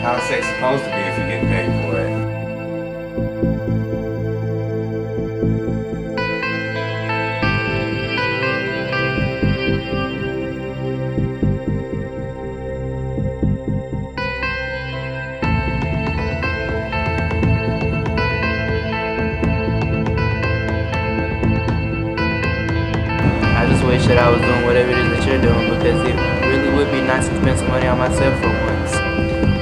How's sex supposed to be if you get paid for it? I just wish that I was doing whatever it is that you're doing, because it really would be nice to spend some money on myself for once.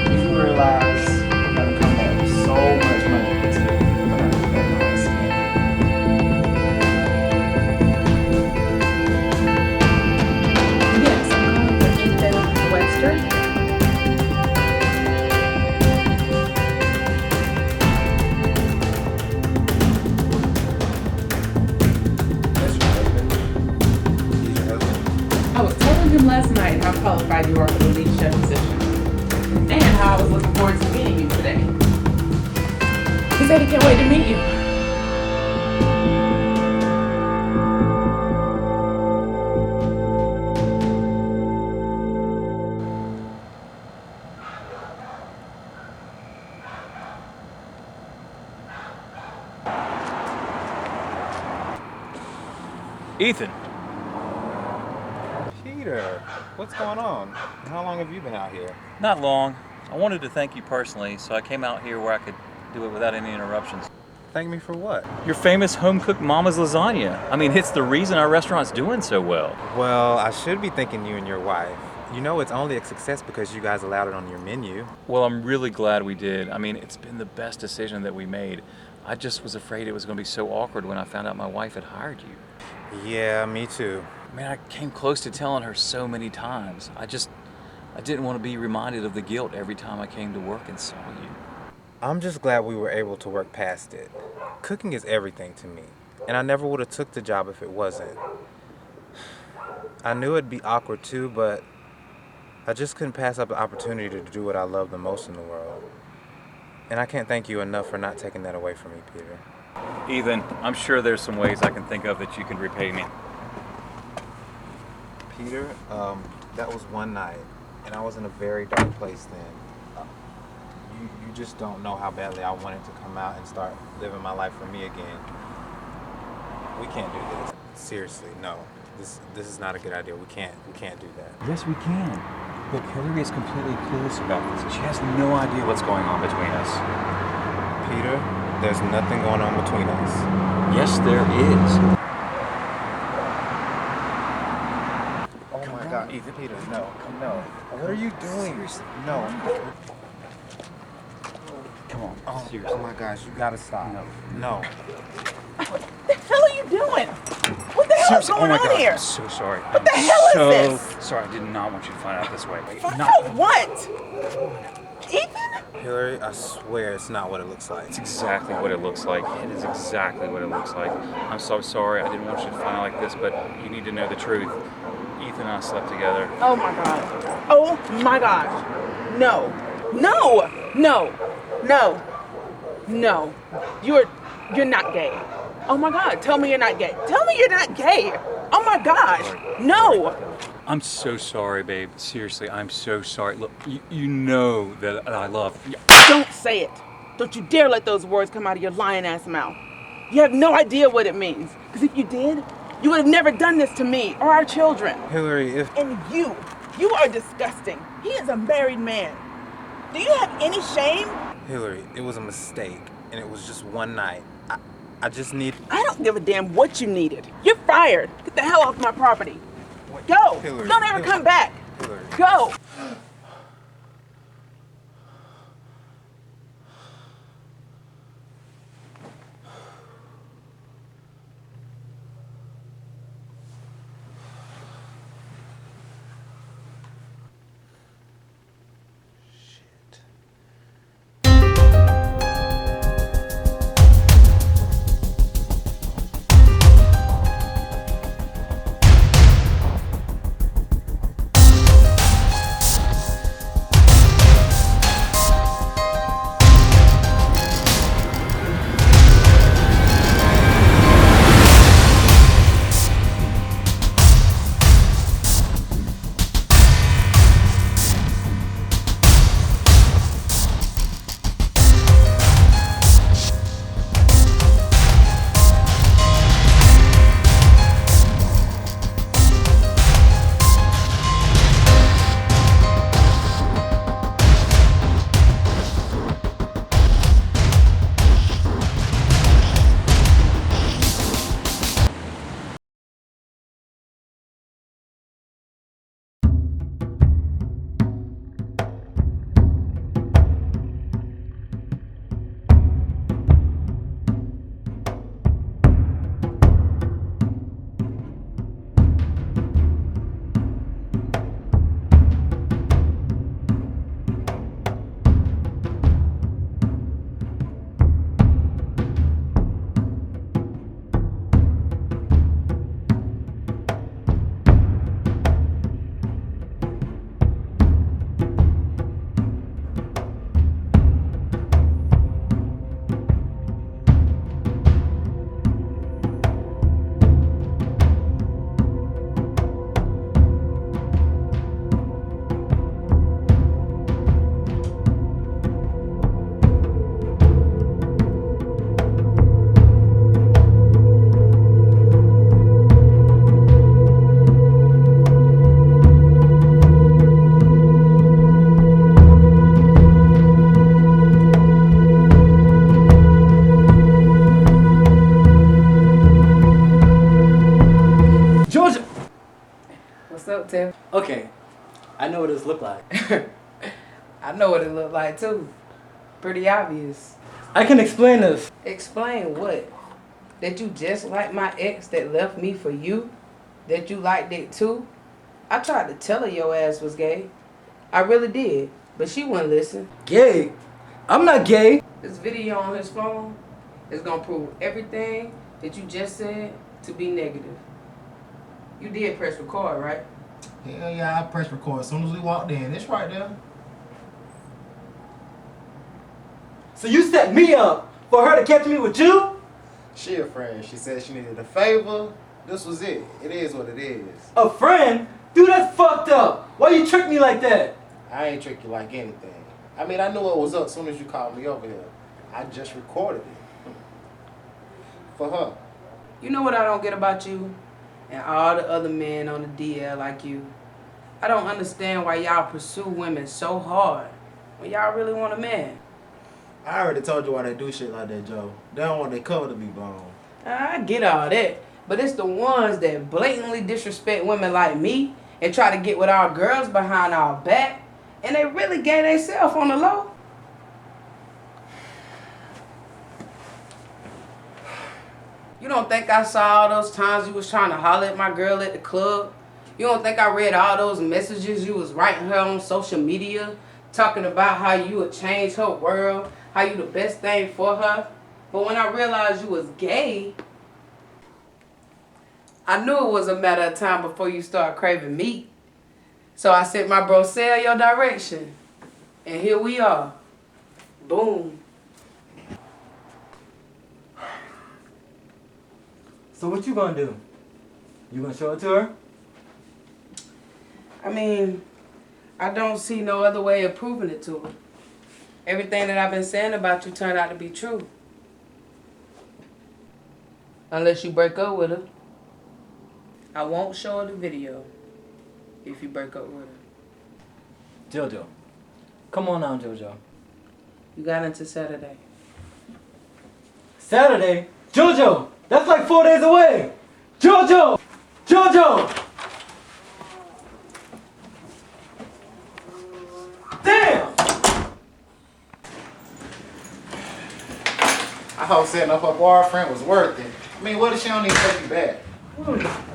You realize we're gonna come back with so much money to put out of that house. Yes, I'm calling for Ethan Webster. I was telling him last night how qualified you are for the lead chef position, and how I was looking forward to meeting you today. He said he can't wait to meet you. Ethan. Peter, what's going on? How long have you been out here? Not long. I wanted to thank you personally, so I came out here where I could do it without any interruptions. Thank me for what? Your famous home-cooked mama's lasagna. I mean, it's the reason our restaurant's doing so well. Well, I should be thanking you and your wife. You know it's only a success because you guys allowed it on your menu. Well, I'm really glad we did. I mean, it's been the best decision that we made. I just was afraid it was going to be so awkward when I found out my wife had hired you. Yeah, me too. Man, I came close to telling her so many times. I didn't want to be reminded of the guilt every time I came to work and saw you. I'm just glad we were able to work past it. Cooking is everything to me, and I never would have took the job if it wasn't. I knew it'd be awkward too, but I just couldn't pass up the opportunity to do what I love the most in the world. And I can't thank you enough for not taking that away from me, Peter. Ethan, I'm sure there's some ways I can think of that you can repay me. Peter, that was one night, and I was in a very dark place then. You just don't know how badly I wanted to come out and start living my life for me again. We can't do this. Seriously, no. This is not a good idea. We can't do that. Yes, we can. Look, Hilary is completely clueless about this. She has no idea what's going on between us. Peter, there's nothing going on between us. Yes, there is. Oh my God, Ethan, Peter, no. What are you doing? Seriously. No. Come on, seriously. Oh my gosh, you gotta stop. No. What the hell are you doing? What the hell is going on here? I'm so sorry. What the hell is this? So sorry. I did not want you to find out this way. Find out what? Ethan? Hillary, I swear it's not what it looks like. It's exactly what it looks like. It is exactly what it looks like. I'm so sorry. I didn't want you to find out like this, but you need to know the truth. Ethan and I slept together. Oh my God. Oh my gosh. No. No. No. No. No. You're not gay. Oh my God. Tell me you're not gay. Tell me you're not gay. Oh my gosh. No. I'm so sorry, babe. Seriously, I'm so sorry. Look, you know that I love you. Don't say it. Don't you dare let those words come out of your lying ass mouth. You have no idea what it means. Because if you did, you would have never done this to me or our children. Hillary, if... And you are disgusting. He is a married man. Do you have any shame? Hillary, it was a mistake, and it was just one night. I just need... I don't give a damn what you needed. You're fired. Get the hell off my property. Go. Hillary, Don't ever come back. Hillary. Go. Shit. Tiff. Okay, I know what this look like. I know what it looked like too. Pretty obvious. I can explain this. Explain what? That you just like my ex that left me for you? That you liked it too? I tried to tell her your ass was gay. I really did, but she wouldn't listen. Gay? I'm not gay. This video on his phone is gonna prove everything that you just said to be negative. You did press record, right? Hell yeah, I pressed record as soon as we walked in. It's right there. So you set me up for her to catch me with you? She a friend. She said she needed a favor. This was it. It is what it is. A friend? Dude, that's fucked up. Why you trick me like that? I ain't trick you like anything. I mean, I knew what was up as soon as you called me over here. I just recorded it. For her. You know what I don't get about you and all the other men on the DL like you? I don't understand why y'all pursue women so hard when y'all really want a man. I already told you why they do shit like that, Joe. They don't want their cover to be blown. I get all that, but it's the ones that blatantly disrespect women like me and try to get with our girls behind our back, and they really gay themselves on the low. You don't think I saw all those times you was trying to holler at my girl at the club? You don't think I read all those messages you was writing her on social media, talking about how you would change her world, how you the best thing for her? But when I realized you was gay, I knew it was a matter of time before you start craving meat. So I sent my bro Marcel your direction. And here we are. Boom. So what you gonna do? You gonna show it to her? I mean, I don't see no other way of proving it to her. Everything that I've been saying about you turned out to be true. Unless you break up with her. I won't show her the video if you break up with her. Jojo. Come on now, Jojo. You got into Saturday. Saturday? Jojo! That's like 4 days away! Jojo! Jojo! Damn! I hope setting up her boyfriend was worth it. I mean, what if she don't even take you back?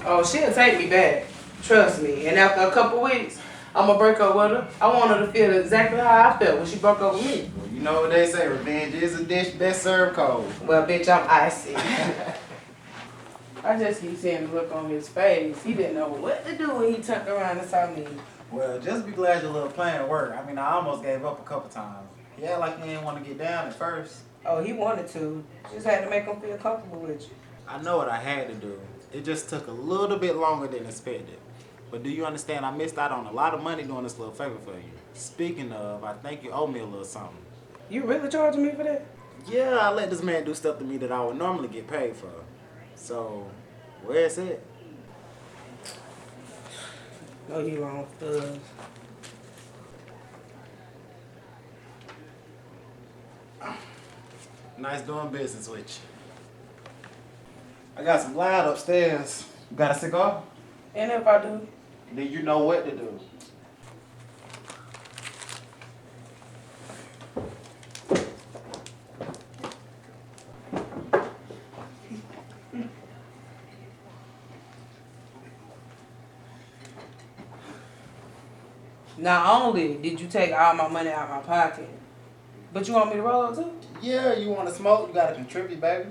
Oh, she'll take me back. Trust me. And after a couple weeks, I'm going to break up with her. I want her to feel exactly how I felt when she broke up with me. Well, you know what they say, revenge is a dish best served cold. Well, bitch, I'm icy. I just keep seeing the look on his face. He didn't know what to do when he turned around and saw me. Well, just be glad your little plan worked. I mean, I almost gave up a couple times. He acted like he didn't want to get down at first. Oh, he wanted to. Just had to make him feel comfortable with you. I know what I had to do. It just took a little bit longer than expected. But do you understand I missed out on a lot of money doing this little favor for you? Speaking of, I think you owe me a little something. You really charging me for that? Yeah, I let this man do stuff to me that I would normally get paid for. So, where's it? No, you wrong, thugs. Nice doing business with you. I got some light upstairs. You got a cigar? And if I do? Then you know what to do. Not only did you take all my money out of my pocket, but you want me to roll up too? Yeah, you want to smoke? You got to contribute, baby.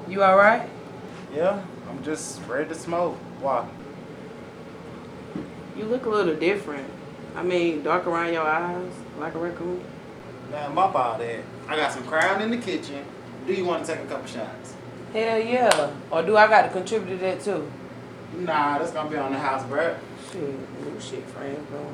You alright? Yeah, I'm just ready to smoke. Why? You look a little different. I mean, dark around your eyes, like a raccoon. Man, bump all that. I got some Crown in the kitchen. Do you want to take a couple shots? Hell yeah. Or do I got to contribute to that too? Nah, that's going to be on the house, bruh. Shit, new shit, friend, bro.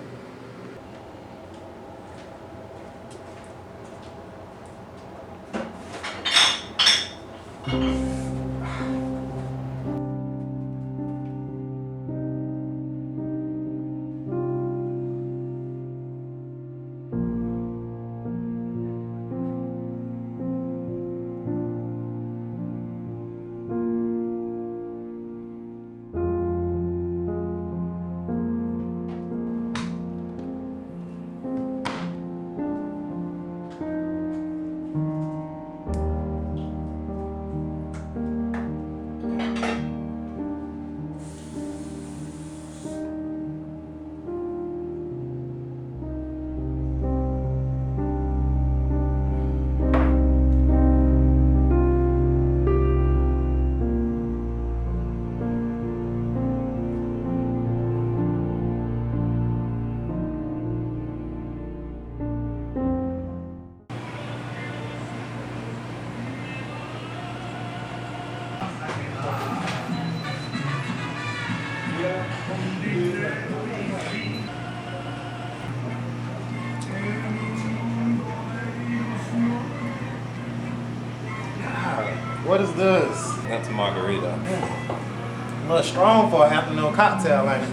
What is this? That's a margarita. A little strong for an afternoon cocktail, ain't it?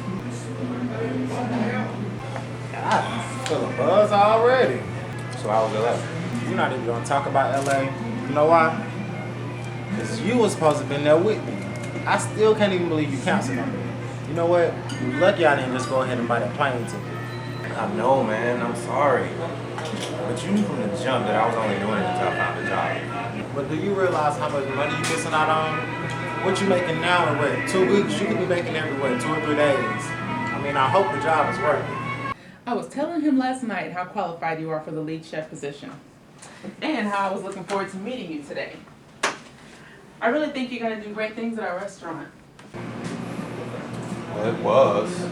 God, I feel a buzz already. So how was LA? You're not even gonna talk about LA. You know why? Because you was supposed to have been there with me. I still can't even believe you canceled on me. You know what? You're lucky I didn't just go ahead and buy that plane ticket. I know, man. I'm sorry. But you knew from the jump that I was only doing it until I found a job. But do you realize how much money you're missing out on? What you making now in what, 2 weeks? You could be making every what, 2 or 3 days. I mean, I hope the job is worth it. I was telling him last night how qualified you are for the lead chef position. And how I was looking forward to meeting you today. I really think you're going to do great things at our restaurant. Well, it was.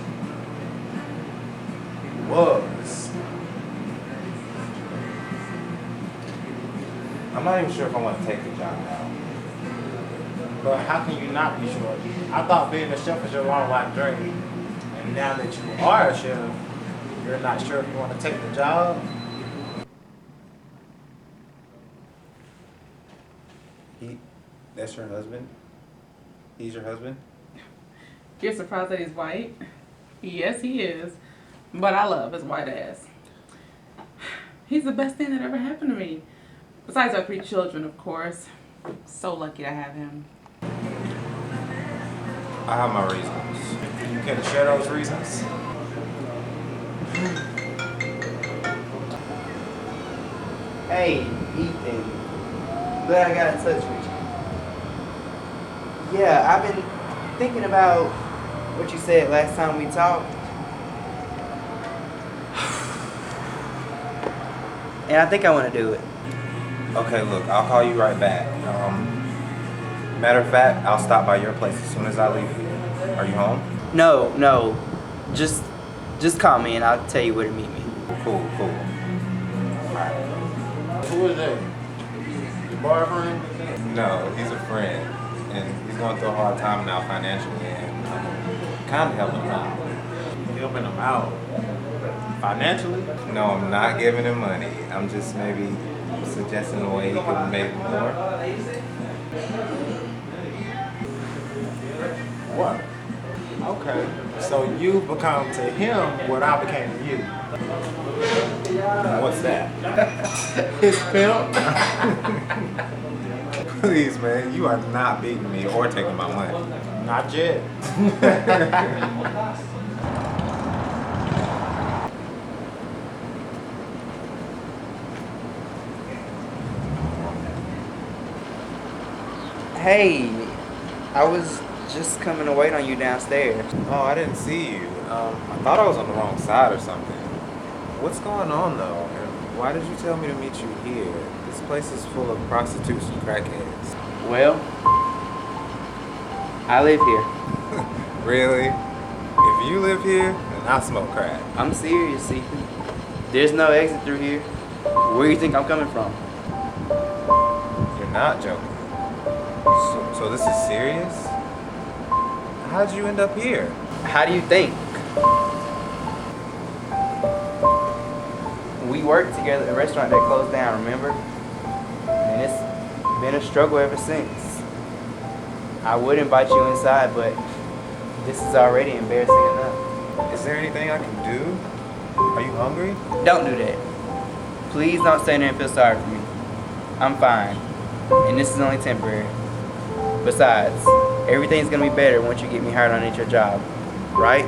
Was. I'm not even sure if I want to take the job now. But how can you not be sure? I thought being a chef was your long life dream. And now that you are a chef, you're not sure if you want to take the job? That's your husband? He's your husband? You're surprised that he's white? Yes, he is. But I love his white ass. He's the best thing that ever happened to me. Besides our 3 children, of course. So lucky to have him. I have my reasons. You care to share those reasons? Hey, Ethan. Glad I got in touch with you. Yeah, I've been thinking about what you said last time we talked. And I think I want to do it. Okay, look, I'll call you right back. Matter of fact, I'll stop by your place as soon as I leave here. Are you home? No. Just call me and I'll tell you where to meet me. Cool. Who is that? Your boyfriend? No, he's a friend. And he's going through a hard time now financially, and I'm kind of helping him out. Helping him out. Financially? No, I'm not giving him money. I'm just maybe suggesting a way he could make more. What? Okay. So you've become to him what I became to you. What's that? His pimp? Please, man, you are not beating me or taking my money. Not yet. Hey, I was just coming to wait on you downstairs. Oh, I didn't see you. I thought I was on the wrong side or something. What's going on, though? And why did you tell me to meet you here? This place is full of prostitutes and crackheads. Well, I live here. Really? If you live here, then I smoke crack. I'm serious, Ethan. There's no exit through here. Where do you think I'm coming from? You're not joking. So this is serious? How'd you end up here? How do you think? We worked together at a restaurant that closed down, remember? And it's been a struggle ever since. I would invite you inside, but this is already embarrassing enough. Is there anything I can do? Are you hungry? Don't do that. Please don't stand there and feel sorry for me. I'm fine. And this is only temporary. Besides, everything's gonna be better once you get me hired on at your job. Right?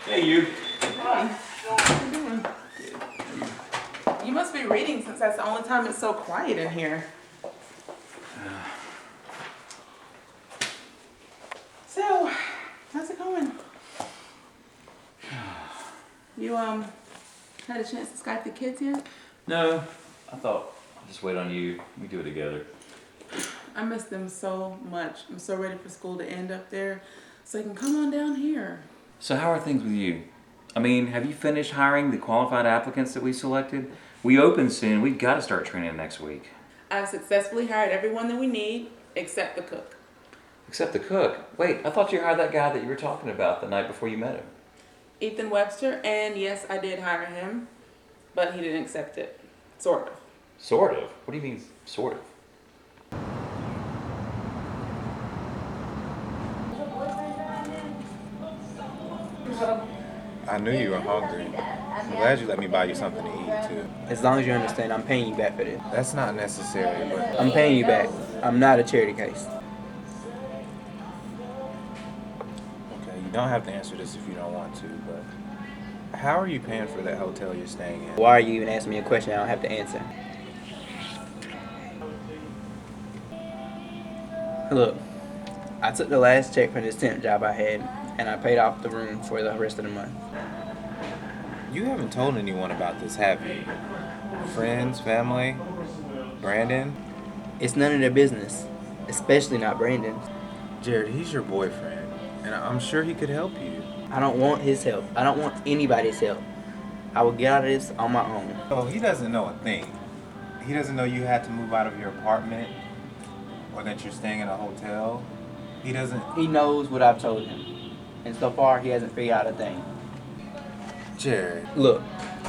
Hey, you. Hi. How you doing? You must be reading since that's the only time it's so quiet in here. So, how's it going? You had a chance to Skype the kids yet? No, I thought I'll just wait on you. We do it together. I miss them so much. I'm so ready for school to end up there so I can come on down here. So how are things with you? I mean, have you finished hiring the qualified applicants that we selected? We open soon. We've got to start training next week. I've successfully hired everyone that we need except the cook. Except the cook. Wait, I thought you hired that guy that you were talking about the night before you met him. Ethan Webster, and yes, I did hire him, but he didn't accept it. Sort of. Sort of? What do you mean, sort of? I knew you were hungry. I'm glad you let me buy you something to eat, too. As long as you understand, I'm paying you back for this. That's not necessary, but I'm paying you back. I'm not a charity case. okay, you don't have to answer this if you don't want to, but how are you paying for that hotel you're staying in? Why are you even asking me a question I don't have to answer? Look, I took the last check from this temp job I had, and I paid off the room for the rest of the month. You haven't told anyone about this, have you? Friends, family, Brandon? It's none of their business, especially not Brandon's. Jared, he's your boyfriend, and I'm sure he could help you. I don't want his help. I don't want anybody's help. I will get out of this on my own. Oh, he doesn't know a thing. He doesn't know you had to move out of your apartment or that you're staying in a hotel. He doesn't... He knows what I've told him, and so far he hasn't figured out a thing. Jared. Look,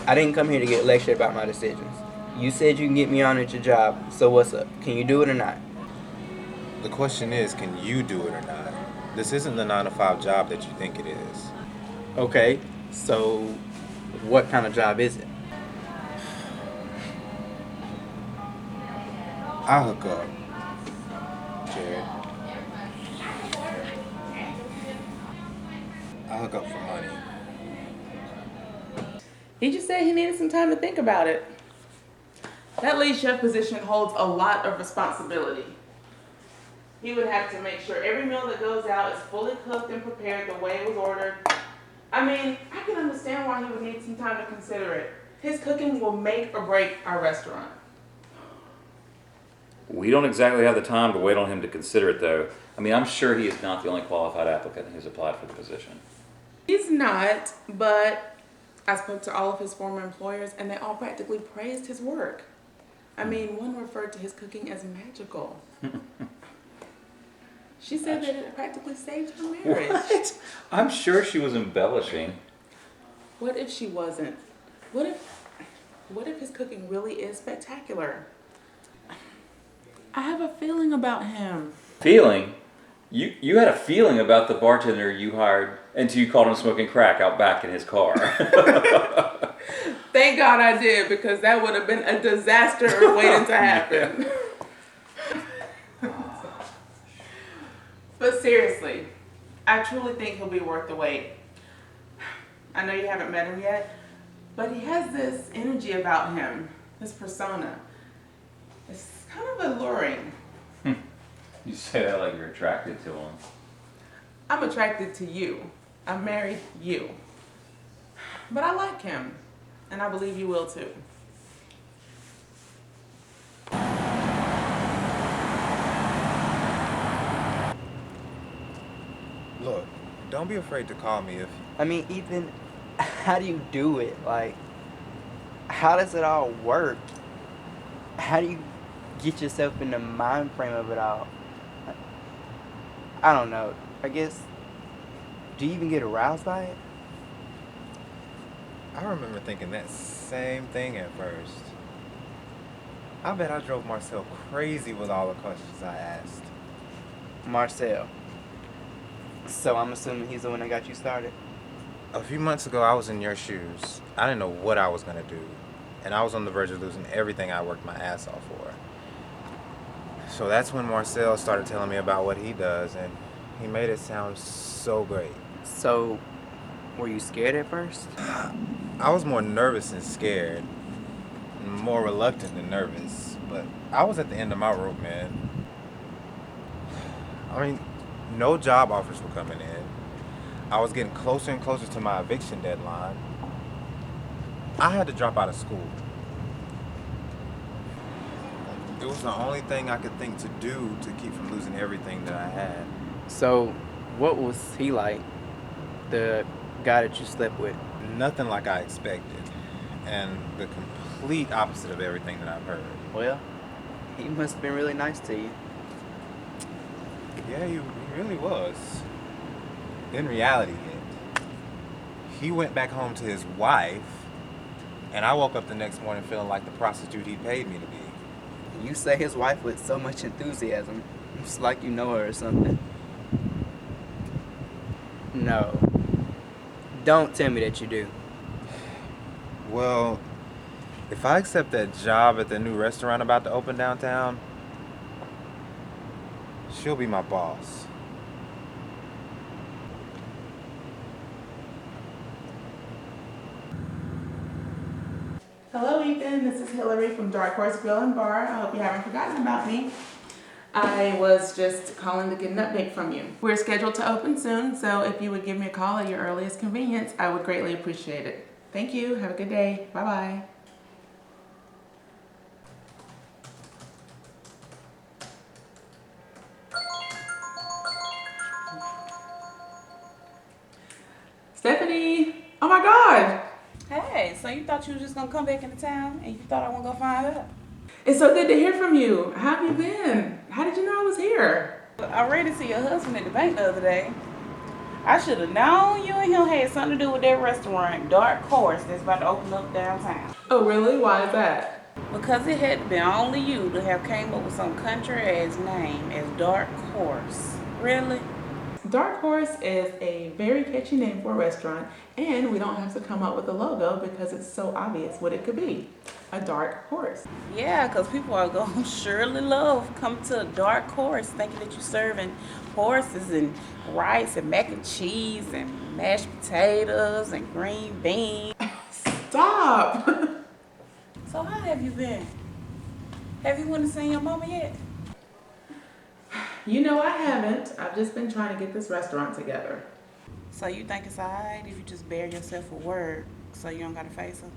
I didn't come here to get lectured about my decisions. You said you can get me on at your job, so what's up? Can you do it or not? The question is, can you do it or not? This isn't the 9-to-5 job that you think it is. Okay, so what kind of job is it? I'll hook up. Jared. I'll hook up for money. He just said he needed some time to think about it. That lead chef position holds a lot of responsibility. He would have to make sure every meal that goes out is fully cooked and prepared the way it was ordered. I mean, I can understand why he would need some time to consider it. His cooking will make or break our restaurant. We don't exactly have the time to wait on him to consider it, though. I mean, I'm sure he is not the only qualified applicant who's applied for the position. He's not, but I spoke to all of his former employers and they all practically praised his work. I mean, one referred to his cooking as magical. She said that it practically saved her marriage. What? I'm sure she was embellishing. What if she wasn't? What if his cooking really is spectacular? I have a feeling about him. Feeling? You had a feeling about the bartender you hired until you caught him smoking crack out back in his car. Thank God I did, because that would have been a disaster waiting to happen. But seriously, I truly think he'll be worth the wait. I know you haven't met him yet, but he has this energy about him, this persona. It's kind of alluring. You say that like you're attracted to him. I'm attracted to you. I married you. But I like him, and I believe you will too. Look, don't be afraid to call me if... I mean, Ethan, how do you do it? Like, how does it all work? How do you get yourself in the mind frame of it all? I don't know. I guess, do you even get aroused by it? I remember thinking that same thing at first. I bet I drove Marcel crazy with all the questions I asked. Marcel. So I'm assuming he's the one that got you started? A few months ago, I was in your shoes. I didn't know what I was going to do. And I was on the verge of losing everything I worked my ass off for. So that's when Marcel started telling me about what he does, and he made it sound so great. So, were you scared at first? I was more nervous than scared. More reluctant than nervous. But I was at the end of my rope, man. I mean, no job offers were coming in. I was getting closer and closer to my eviction deadline. I had to drop out of school. It was the only thing I could think to do to keep from losing everything that I had. So, what was he like? The guy that you slept with? Nothing like I expected. And the complete opposite of everything that I've heard. Well, he must have been really nice to you. Yeah, he really was. Then reality hit. he went back home to his wife, and I woke up the next morning feeling like the prostitute he paid me to be. You say his wife with so much enthusiasm. It's like you know her or something. No. Don't tell me that you do. Well, if I accept that job at the new restaurant about to open downtown, she'll be my boss. Hello, Ethan. This is Hilary from Dark Horse Grill and Bar. I hope you haven't forgotten about me. I was just calling to get an update from you. We're scheduled to open soon, so if you would give me a call at your earliest convenience, I would greatly appreciate it. Thank you. Have a good day. Bye-bye. Stephanie! Oh my God! Hey, so you thought you was just gonna come back into town and you thought I wasn't gonna find out? It's so good to hear from you. How have you been? How did you know I was here? I ran into your husband at the bank the other day. I should have known you and him had something to do with that restaurant, Dark Horse, that's about to open up downtown. Oh, really? Why is that? Because it had been only you to have came up with some country ass name as Dark Horse. Really? Dark Horse is a very catchy name for a restaurant, and we don't have to come up with a logo because it's so obvious what it could be. A dark horse. Yeah, because people are going to surely love come to a Dark Horse thinking that you're serving horses and rice and mac and cheese and mashed potatoes and green beans. Stop! So how have you been? Have you went and seen your mama yet? You know I haven't. I've just been trying to get this restaurant together. So you think it's alright if you just bear yourself a word so you don't gotta face her?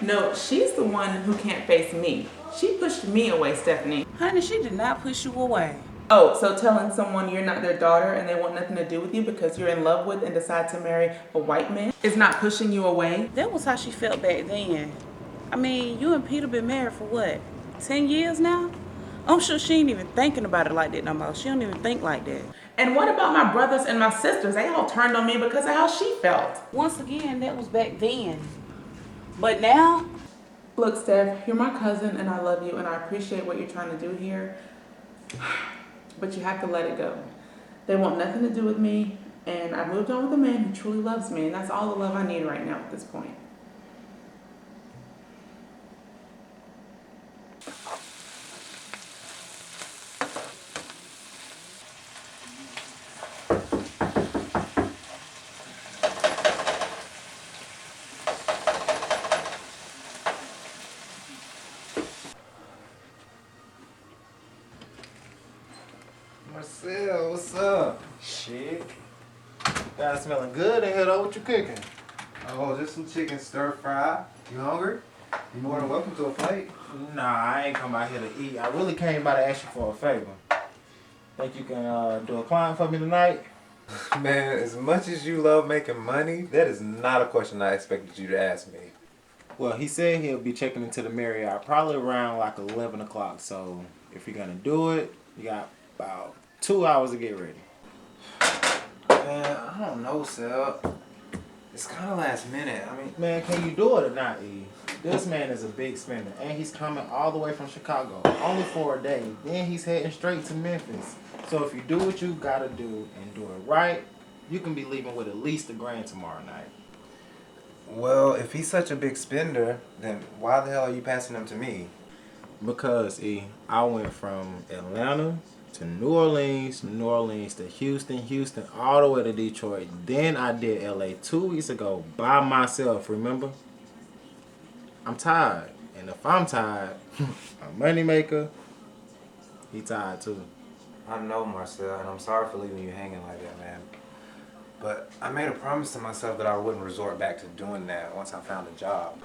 No, she's the one who can't face me. She pushed me away, Stephanie. Honey, she did not push you away. Oh, so telling someone you're not their daughter and they want nothing to do with you because you're in love with and decide to marry a white man is not pushing you away? That was how she felt back then. I mean, you and Peter been married for what, 10 years now? I'm sure she ain't even thinking about it like that no more. She don't even think like that. And what about my brothers and my sisters? They all turned on me because of how she felt. Once again, that was back then. But now? Look, Steph, you're my cousin and I love you and I appreciate what you're trying to do here. But you have to let it go. They want nothing to do with me, and I moved on with a man who truly loves me, and that's all the love I need right now at this point. Marcel, what's up? Shit. Got it smelling good in here though. What you cooking? Oh, just some chicken stir fry. You hungry? You're more than welcome to a plate. Nah, I ain't come out here to eat. I really came by to ask you for a favor. Think you can do a client for me tonight? Man, as much as you love making money, that is not a question I expected you to ask me. Well, he said he'll be checking into the Marriott probably around like 11 o'clock. So if you're gonna do it, you got about 2 hours to get ready. Man, I don't know, Sel. It's kind of last minute. I mean, Man, can you do it or not, E? This man is a big spender, and he's coming all the way from Chicago, only for a day. Then he's heading straight to Memphis. So if you do what you gotta do and do it right, you can be leaving with at least $1,000 tomorrow night. well, if he's such a big spender, then why the hell are you passing him to me? Because I went from Atlanta to New Orleans to Houston, all the way to Detroit. Then I did LA 2 weeks ago by myself, remember? I'm tired. And if I'm tired, a moneymaker, he tired too. I know, Marcel, and I'm sorry for leaving you hanging like that, man. But I made a promise to myself that I wouldn't resort back to doing that once I found a job.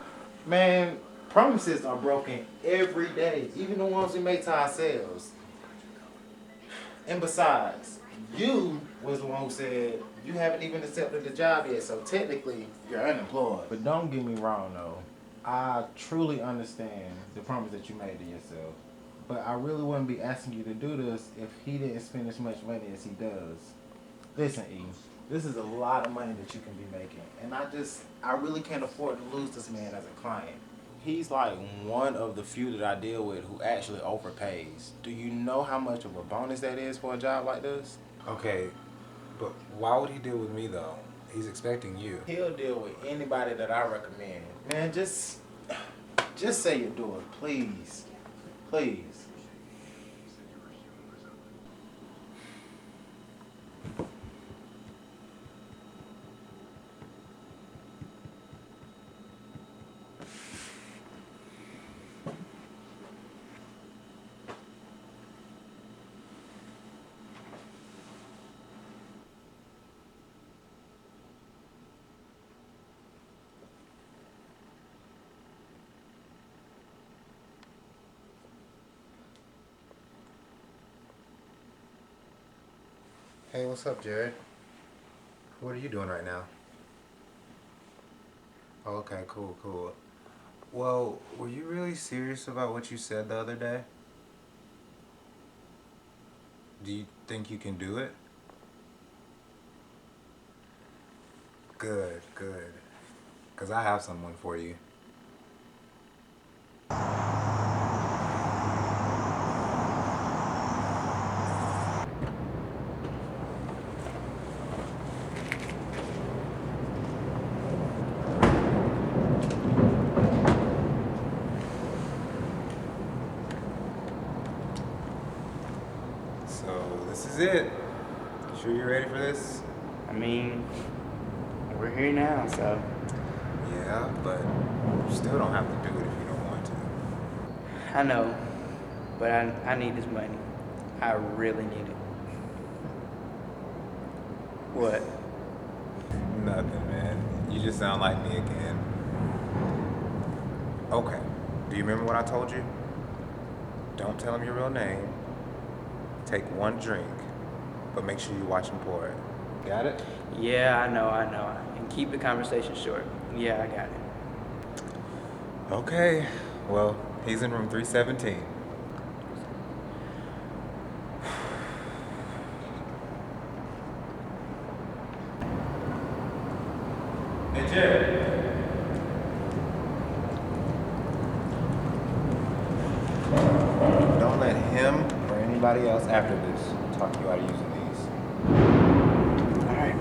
Man, promises are broken every day, even the ones we make to ourselves. And besides, you was the one who said you haven't even accepted the job yet, so technically you're unemployed. But don't get me wrong though, I truly understand the promise that you made to yourself. But I really wouldn't be asking you to do this if he didn't spend as much money as he does. Listen, E, This is a lot of money that you can be making. And I really can't afford to lose this man as a client. He's like one of the few that I deal with who actually overpays. Do you know how much of a bonus that is for a job like this? Okay, but why would he deal with me though? He's expecting you. He'll deal with anybody that I recommend. Man, just say you do it, please. Please. Hey, what's up, Jared? What are you doing right now? Oh, okay, cool. Well, were you really serious about what you said the other day? Do you think you can do it? Good. 'Cause I have someone for you. So, this is it. Sure you're ready for this? I mean, we're here now, so Yeah, but you still don't have to do it if you don't want to. I know. But I need this money. I really need it. What? Nothing, man. You just sound like me again. Okay. Do you remember what I told you? Don't tell him your real name. Take one drink, but make sure you watch him pour it. Got it? Yeah, I know. And keep the conversation short. Yeah, I got it. Okay. Well, he's in room 317. Hey, Jared. Don't let him or anybody else after this talk you out of using these. All right.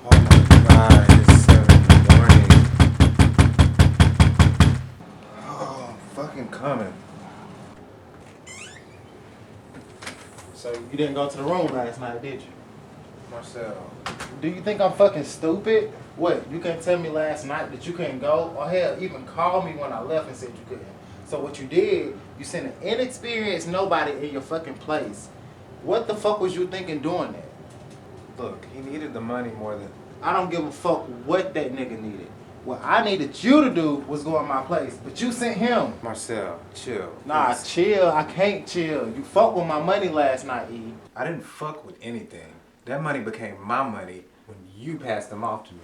Oh my God, it's 7 in the morning. Oh, I'm fucking coming. So you didn't go to the room last night, did you? Marcel. Do you think I'm fucking stupid? What, you couldn't tell me last night that you couldn't go? Or hell, even call me when I left and said you couldn't. So what you did, you sent an inexperienced nobody in your fucking place. What the fuck was you thinking doing that? Look, he needed the money more than... I don't give a fuck what that nigga needed. What I needed you to do was go in my place, but you sent him. Marcel, chill. Nah, please. chill. I can't chill. You fucked with my money last night, E. I didn't fuck with anything. That money became my money when you passed them off to me.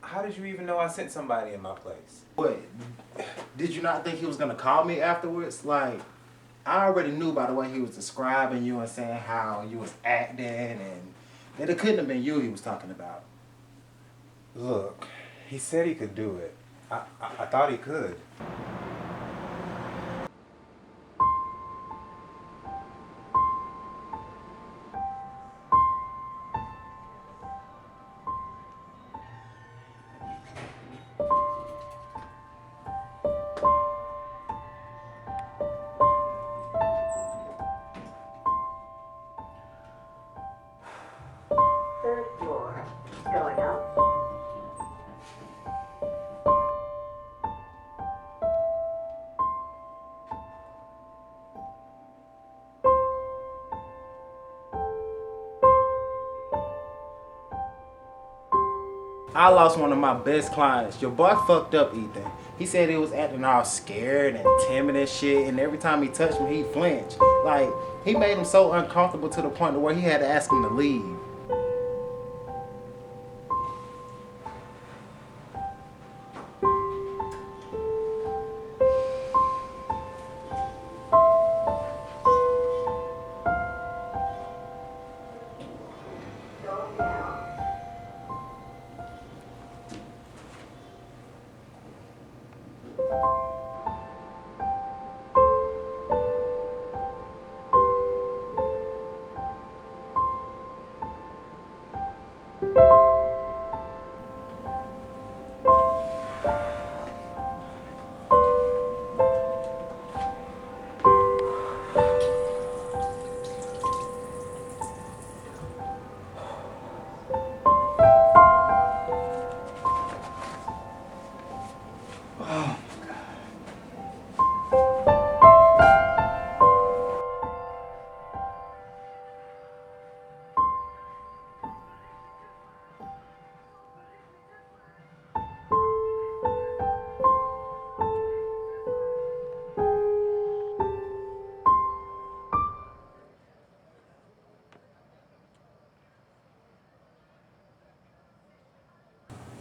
How did you even know I sent somebody in my place? What? Did you not think he was gonna call me afterwards? Like, I already knew by the way he was describing you and saying how you was acting, and that it couldn't have been you he was talking about. Look, he said he could do it. I thought he could. I lost one of my best clients. Your boy fucked up, Ethan. He said he was acting all scared and timid and shit, and every time he touched me, he flinched. Like, he made him so uncomfortable to the point where he had to ask him to leave.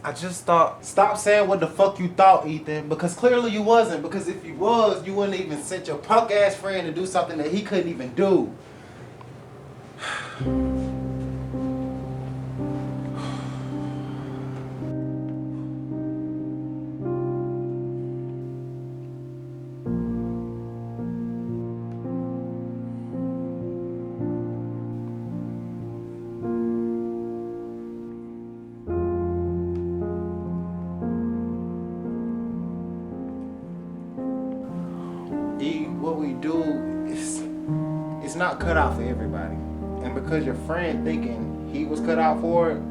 I just thought. Stop saying what the fuck you thought, Ethan, because clearly you wasn't. Because if you was, you wouldn't even send your punk ass friend to do something that he couldn't even do. What we do is it's not cut out for everybody. And because your friend thinking he was cut out for it,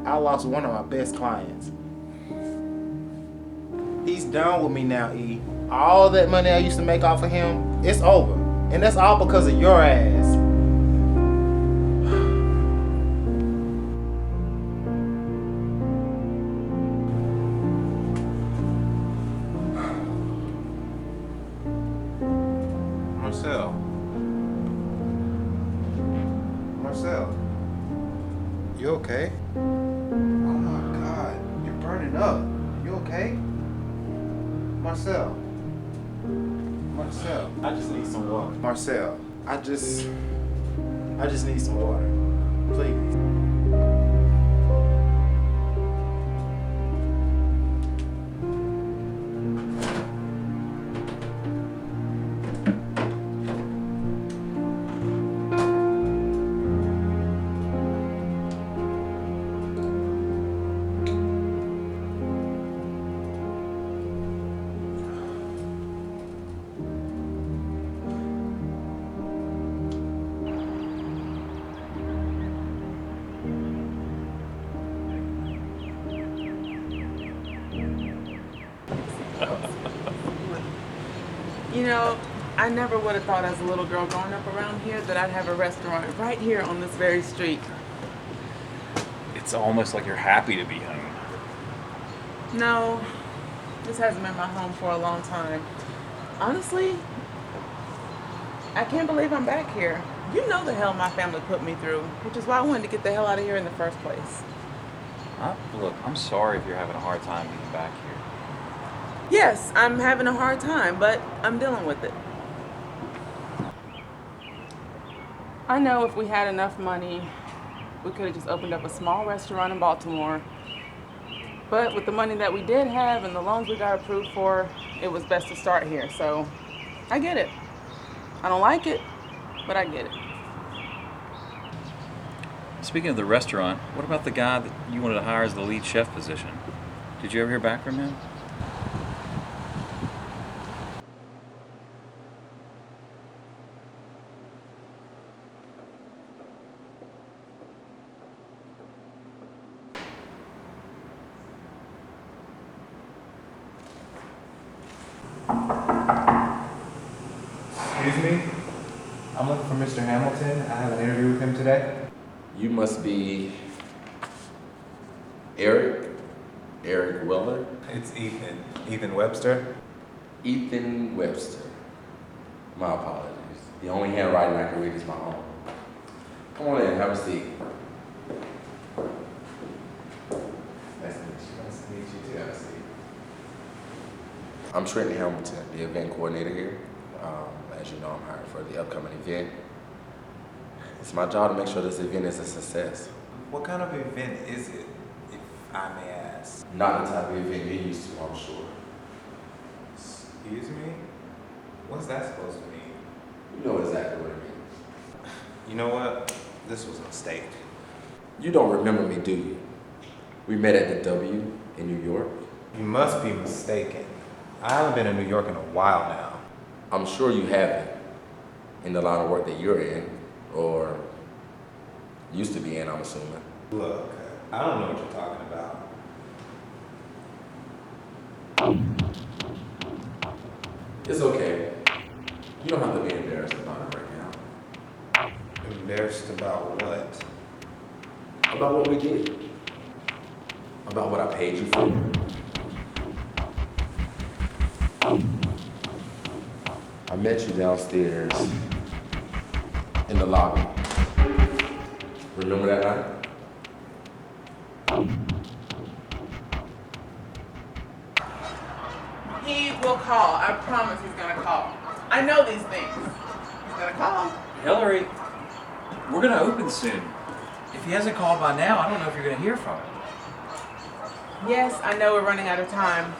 I lost one of my best clients. He's done with me now, E. All that money I used to make off of him, it's over. And that's all because of your ass. Marcel. Marcel. You okay? Oh my God. You're burning up. You okay? Marcel. Marcel. I just need some water. Marcel. I just need some water. Please. You know, I never would have thought as a little girl growing up around here that I'd have a restaurant right here on this very street. It's almost like you're happy to be home. No, this hasn't been my home for a long time. Honestly, I can't believe I'm back here. You know the hell my family put me through, which is why I wanted to get the hell out of here in the first place. Look, I'm sorry if you're having a hard time getting back here. Yes, I'm having a hard time, but I'm dealing with it. I know if we had enough money, we could have just opened up a small restaurant in Baltimore. But with the money that we did have and the loans we got approved for, it was best to start here. So I get it. I don't like it, but I get it. Speaking of the restaurant, what about the guy that you wanted to hire as the lead chef position? Did you ever hear back from him? Excuse me? I'm looking for Mr. Hamilton. I have an interview with him today. You must be Eric. Eric Weller? It's Ethan. Ethan Webster. Ethan Webster. My apologies. The only handwriting I can read is my own. Come on in, have a seat. Nice to meet you. Nice to meet you too. Have a seat. I'm Trenton Hamilton, the event coordinator here. As you know, I'm hired for the upcoming event. It's my job to make sure this event is a success. What kind of event is it, if I may ask? Not the type of event you're used to, I'm sure. Excuse me? What's that supposed to mean? You know exactly what it means. You know what? This was a mistake. You don't remember me, do you? We met at the W in New York. You must be mistaken. I haven't been in New York in a while now. I'm sure you haven't, in the line of work that you're in, or used to be in, I'm assuming. Look, I don't know what you're talking about. It's okay. You don't have to be embarrassed about it right now. Embarrassed about what? About what we did. About what I paid you for. I met you downstairs in the lobby. Remember that night? He will call. I promise he's gonna call. I know these things. He's gonna call. Hilary, we're gonna open soon. If he hasn't called by now, I don't know if you're gonna hear from him. Yes, I know we're running out of time.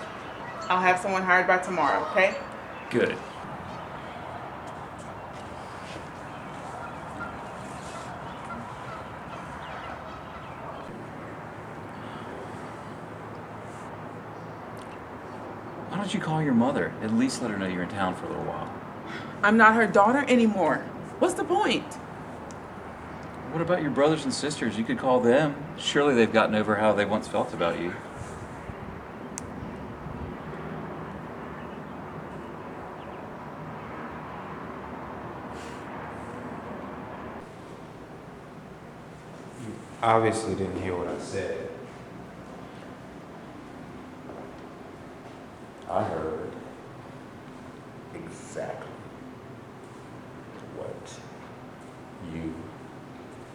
I'll have someone hired by tomorrow, okay? Good. Why don't you call your mother? At least let her know you're in town for a little while. I'm not her daughter anymore. What's the point? What about your brothers and sisters? You could call them. Surely they've gotten over how they once felt about you. You obviously didn't hear what I said. I heard exactly what you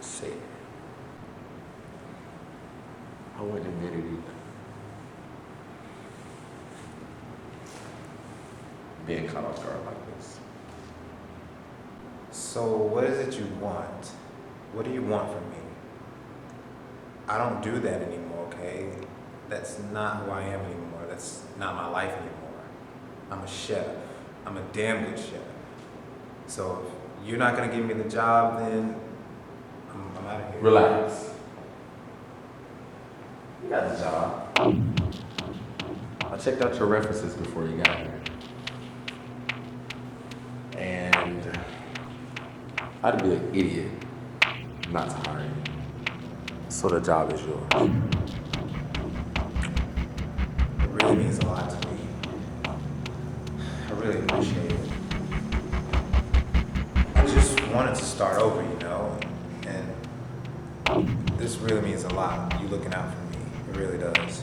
said. I wouldn't admit it either. Being caught off guard like this. So what is it you want? What do you want from me? I don't do that anymore, okay? That's not who I am anymore. That's not my life anymore. I'm a chef. I'm a damn good chef. So if you're not gonna give me the job, then I'm out of here. Relax. You got the job. I checked out your references before you got here. And I'd be an idiot not to hire you. So the job is yours. It really means a lot to me. I really appreciate it. I just wanted to start over, you know, and this really means a lot. You looking out for me. It really does.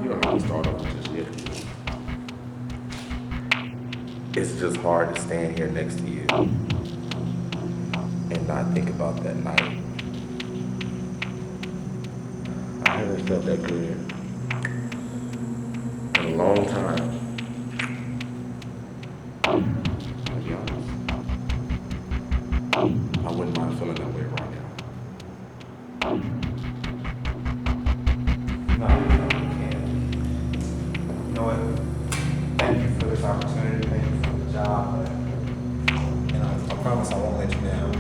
You don't have to start over just yet. It's just hard to stand here next to you and not think about that night. I haven't felt that good in a long time. To be honest, I wouldn't mind feeling that way right now. No, you can't. You know what? Thank you for this opportunity. Thank you for the job. But, you know, I promise I won't let you down.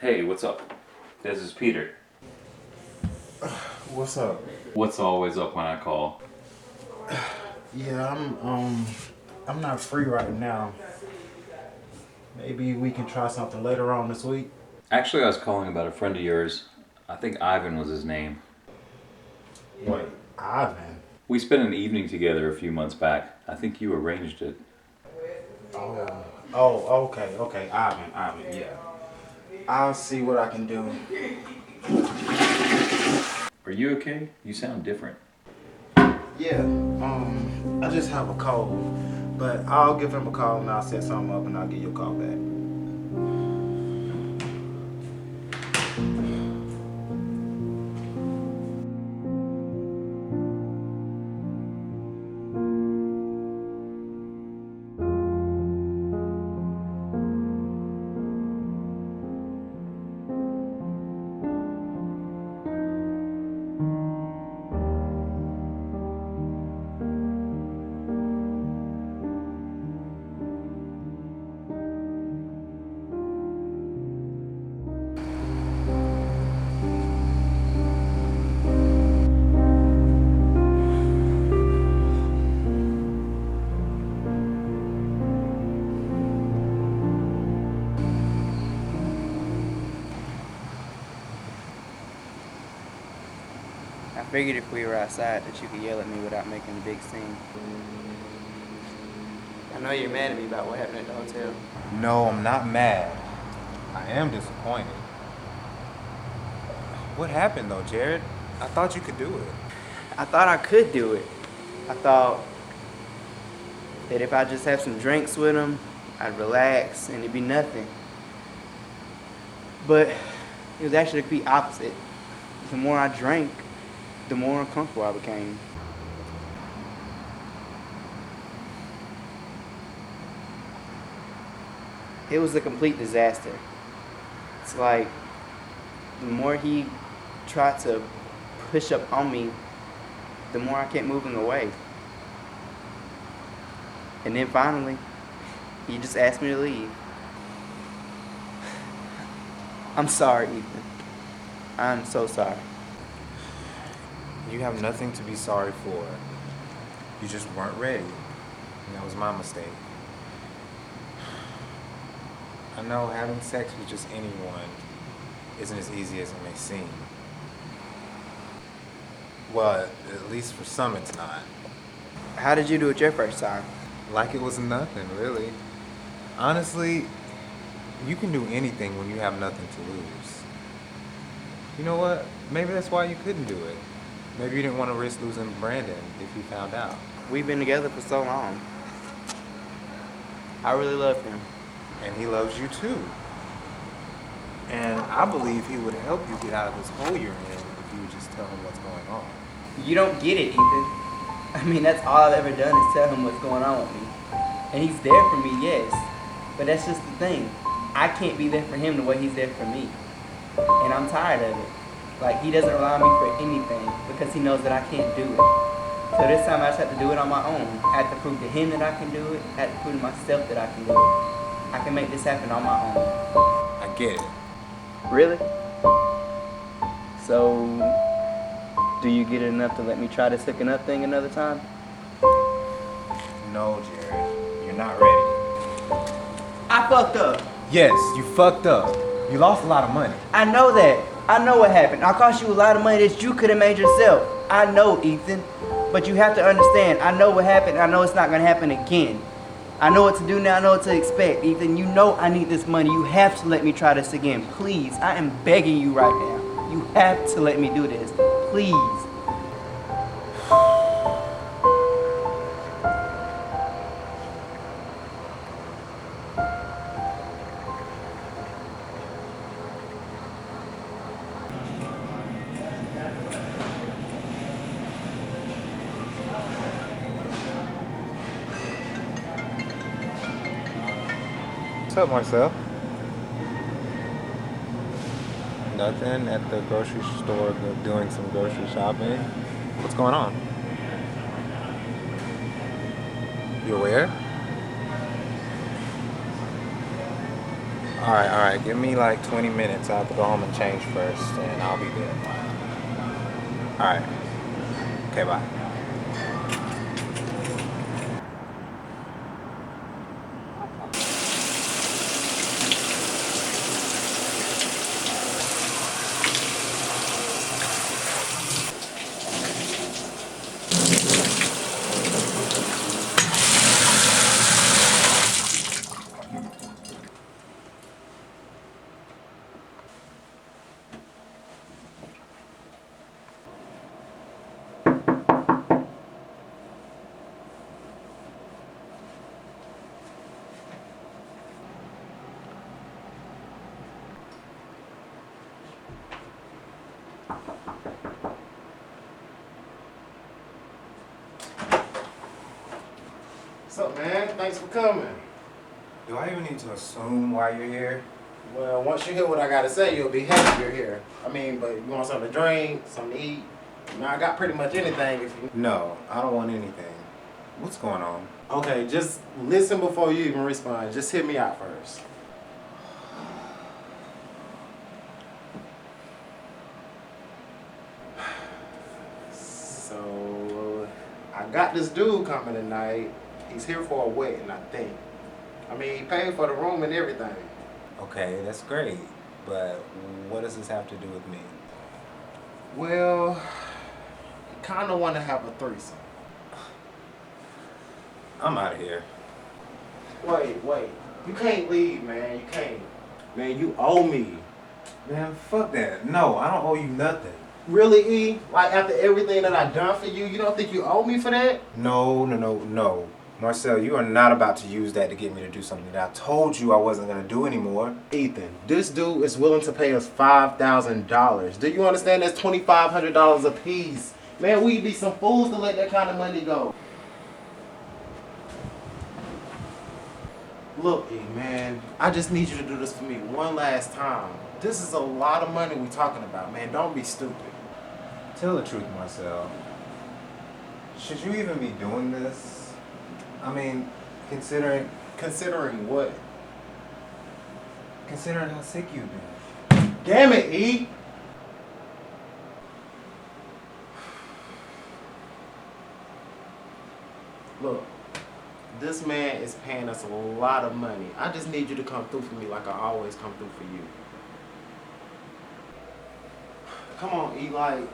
Hey, what's up? This is Peter. What's up? What's always up when I call? Yeah, I'm not free right now. Maybe we can try something later on this week. Actually, I was calling about a friend of yours. I think Ivan was his name. Wait, Ivan? We spent an evening together a few months back. I think you arranged it. Okay, Ivan, yeah. I'll see what I can do. Are you okay? You sound different. Yeah, I just have a cold, but I'll give him a call and I'll set something up and I'll give you a call back. I figured if we were outside that you could yell at me without making a big scene. I know you're mad at me about what happened at the hotel. No, I'm not mad. I am disappointed. What happened though, Jared? I thought you could do it. I thought I could do it. I thought that if I just have some drinks with him, I'd relax and it'd be nothing. But it was actually the complete opposite. The more I drank, the more uncomfortable I became. It was a complete disaster. It's like the more he tried to push up on me, the more I kept moving away. And then finally, he just asked me to leave. I'm sorry, Ethan. I'm so sorry. You have nothing to be sorry for. You just weren't ready. And that was my mistake. I know having sex with just anyone isn't as easy as it may seem. Well, at least for some it's not. How did you do it your first time? Like it was nothing, really. Honestly, you can do anything when you have nothing to lose. You know what? Maybe that's why you couldn't do it. Maybe you didn't want to risk losing Brandon if he found out. We've been together for so long. I really love him. And he loves you too. And I believe he would help you get out of this hole you're in if you would just tell him what's going on. You don't get it, Ethan. I mean, that's all I've ever done is tell him what's going on with me. And he's there for me, yes. But that's just the thing. I can't be there for him the way he's there for me. And I'm tired of it. Like, he doesn't rely on me for anything because he knows that I can't do it. So this time I just have to do it on my own. I have to prove to him that I can do it. I have to prove to myself that I can do it. I can make this happen on my own. I get it. Really? So, do you get it enough to let me try this hooking up thing another time? No, Jared. You're not ready. I fucked up. Yes, you fucked up. You lost a lot of money. I know that. I know what happened. I cost you a lot of money that you could have made yourself. I know, Ethan. But you have to understand, I know what happened. I know it's not going to happen again. I know what to do now. I know what to expect. Ethan, you know I need this money. You have to let me try this again. Please. I am begging you right now. You have to let me do this. Please. What's up, Marcel? Nothing at the grocery store, doing some grocery shopping. What's going on? You aware? All right. Give me like 20 minutes. I have to go home and change first, and I'll be there. All right. Okay, bye. What's up, man? Thanks for coming. Do I even need to assume why you're here? Well, once you hear what I gotta say, you'll be happy you're here. I mean, but you want something to drink, something to eat? You know, I got pretty much anything if you... No, I don't want anything. What's going on? Okay, just listen before you even respond. Just hear me out first. So, I got this dude coming tonight. He's here for a wedding, I think. I mean, he paid for the room and everything. Okay, that's great. But what does this have to do with me? Well, he kind of want to have a threesome. I'm out of here. Wait. You can't leave, man. You can't. Man, you owe me. Man, fuck that. No, I don't owe you nothing. Really, E? Like, after everything that I've done for you, you don't think you owe me for that? No. Marcel, you are not about to use that to get me to do something that I told you I wasn't going to do anymore. Ethan, this dude is willing to pay us $5,000. Do you understand that's $2,500 a piece? Man, we'd be some fools to let that kind of money go. Look, E, man, I just need you to do this for me one last time. This is a lot of money we're talking about, man. Don't be stupid. Tell the truth, Marcel. Should you even be doing this? I mean, considering what? Considering how sick you've been. Damn it, E! Look, this man is paying us a lot of money. I just need you to come through for me like I always come through for you. Come on, E, like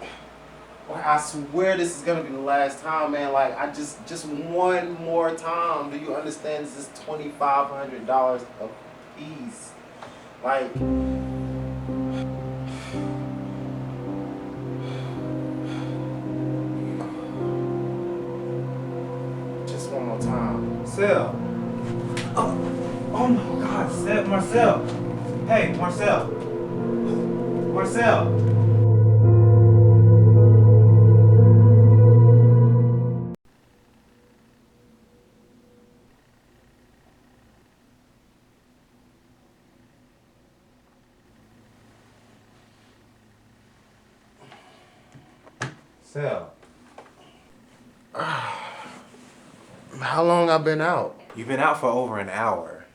I swear this is gonna be the last time, man. Like, I just one more time. Do you understand? This is $2,500 a piece. Like, just one more time. Marcel. Oh my God, Marcel. Hey, Marcel. Marcel. Marcel. How long I been out? You've been out for over an hour.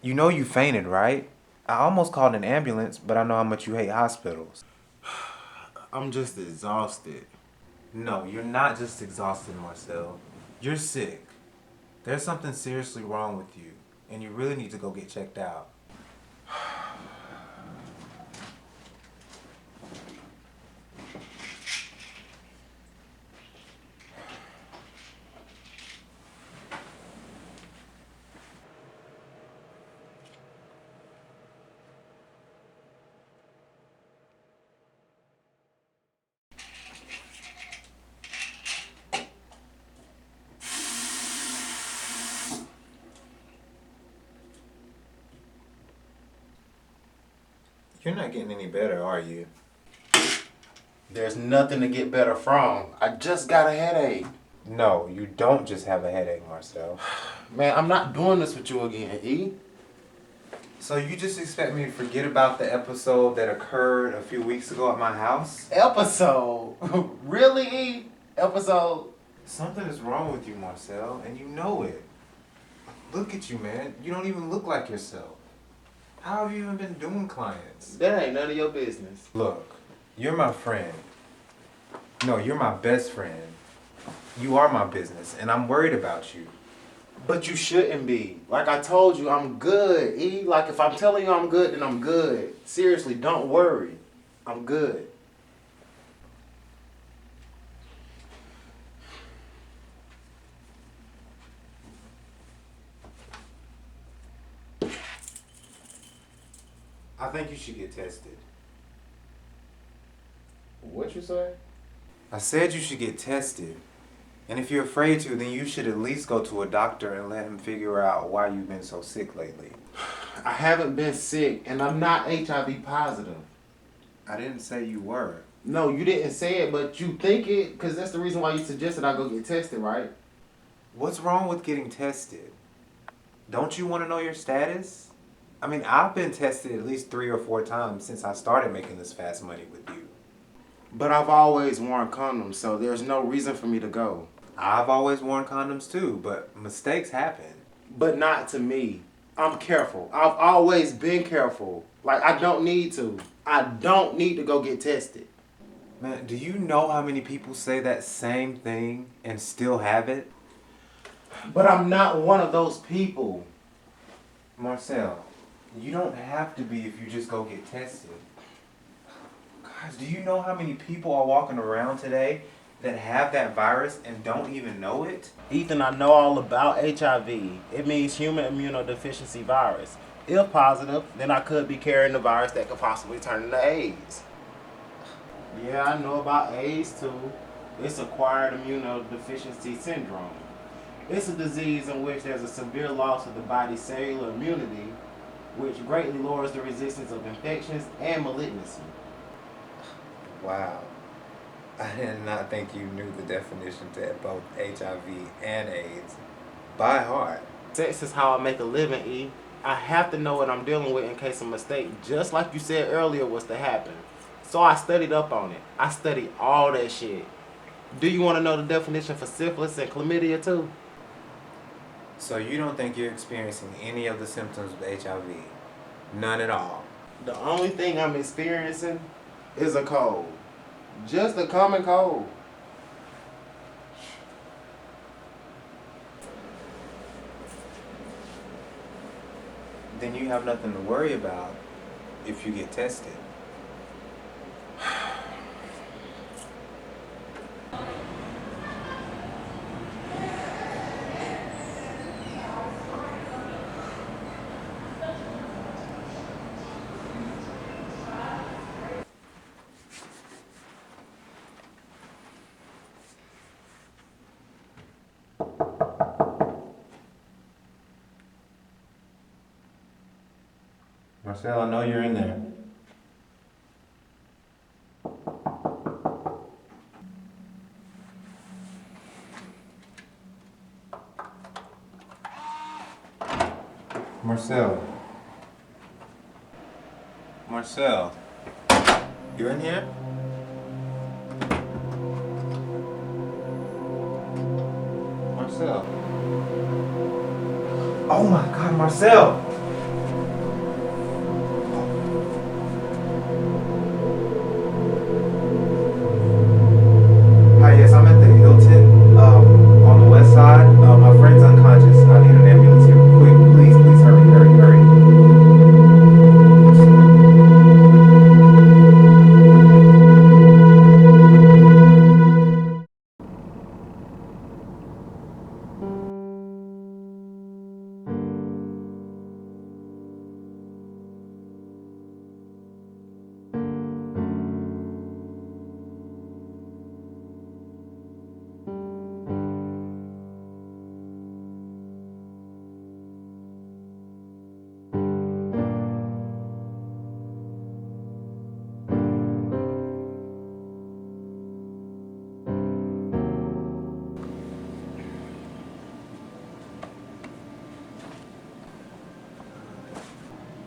You know you fainted, right? I almost called an ambulance, but I know how much you hate hospitals. I'm just exhausted. No, you're not just exhausted, Marcel. You're sick. There's something seriously wrong with you, and you really need to go get checked out. You're not getting any better, are you? There's nothing to get better from. I just got a headache. No, you don't just have a headache, Marcel. Man, I'm not doing this with you again, E. So you just expect me to forget about the episode that occurred a few weeks ago at my house? Episode? Really, E? Episode? Something is wrong with you, Marcel, and you know it. Look at you, man. You don't even look like yourself. How have you even been doing clients? That ain't none of your business. Look, you're my friend. No, you're my best friend. You are my business, and I'm worried about you. But you shouldn't be. Like I told you, I'm good, E. Like if I'm telling you I'm good, then I'm good. Seriously, don't worry. I'm good. I think you should get tested. What you say? I said you should get tested. And if you're afraid to, then you should at least go to a doctor and let him figure out why you've been so sick lately. I haven't been sick, and I'm not HIV positive. I didn't say you were. No, you didn't say it, but you think it, because that's the reason why you suggested I go get tested, right? What's wrong with getting tested? Don't you want to know your status? I mean, I've been tested at least 3 or 4 times since I started making this fast money with you. But I've always worn condoms, so there's no reason for me to go. I've always worn condoms too, but mistakes happen. But not to me. I'm careful. I've always been careful. Like, I don't need to. I don't need to go get tested. Man, do you know how many people say that same thing and still have it? But I'm not one of those people. Marcel, you don't have to be if you just go get tested. Guys, do you know how many people are walking around today that have that virus and don't even know it? Ethan, I know all about HIV. It means human immunodeficiency virus. If positive, then I could be carrying the virus that could possibly turn into AIDS. Yeah, I know about AIDS too. It's acquired immunodeficiency syndrome. It's a disease in which there's a severe loss of the body's cellular immunity, which greatly lowers the resistance of infections and malignancy. Wow. I did not think you knew the definition to both HIV and AIDS by heart. Sex is how I make a living, E. I have to know what I'm dealing with in case a mistake, just like you said earlier, was to happen. So I studied up on it. I studied all that shit. Do you want to know the definition for syphilis and chlamydia too? So you don't think you're experiencing any of the symptoms of HIV? None at all? The only thing I'm experiencing is a cold. Just a common cold. Then you have nothing to worry about if you get tested. Marcel, I know you're in there. Marcel. Marcel. You in here? Marcel. Oh my God, Marcel! Hi, yes, I'm at the Hilton on the west side. My friend's unconscious. I need an ambulance here. Quick, please, please hurry, hurry, hurry.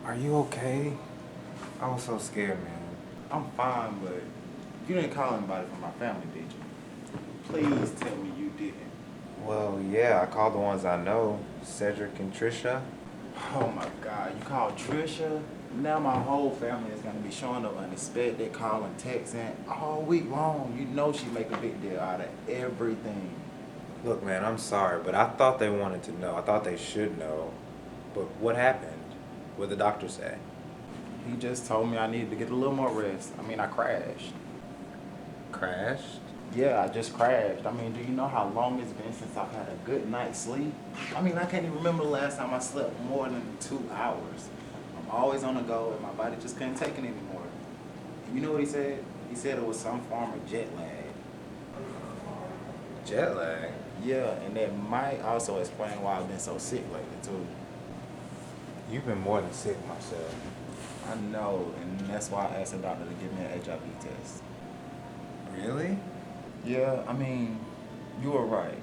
Are you okay? I was so scared, man. I'm fine, but you didn't call anybody from my family, did you? Please tell me you didn't. Well, yeah, I called the ones I know, Cedric and Trisha. Oh my God, you called Trisha? Now my whole family is gonna be showing up unexpected, calling, texting all week long. You know she make a big deal out of everything. Look, man, I'm sorry, but I thought they wanted to know. I thought they should know. But what happened? What did the doctor say? He just told me I needed to get a little more rest. I mean, I crashed. Crashed? Yeah, I just crashed. I mean, do you know how long it's been since I've had a good night's sleep? I mean, I can't even remember the last time I slept more than 2 hours. I'm always on the go, and my body just couldn't take it anymore. And you know what he said? He said it was some form of jet lag. Jet lag? Yeah, and that might also explain why I've been so sick lately, too. You've been more than sick, Marcel. I know, and that's why I asked the doctor to give me an HIV test. Really? Yeah, I mean, you were right.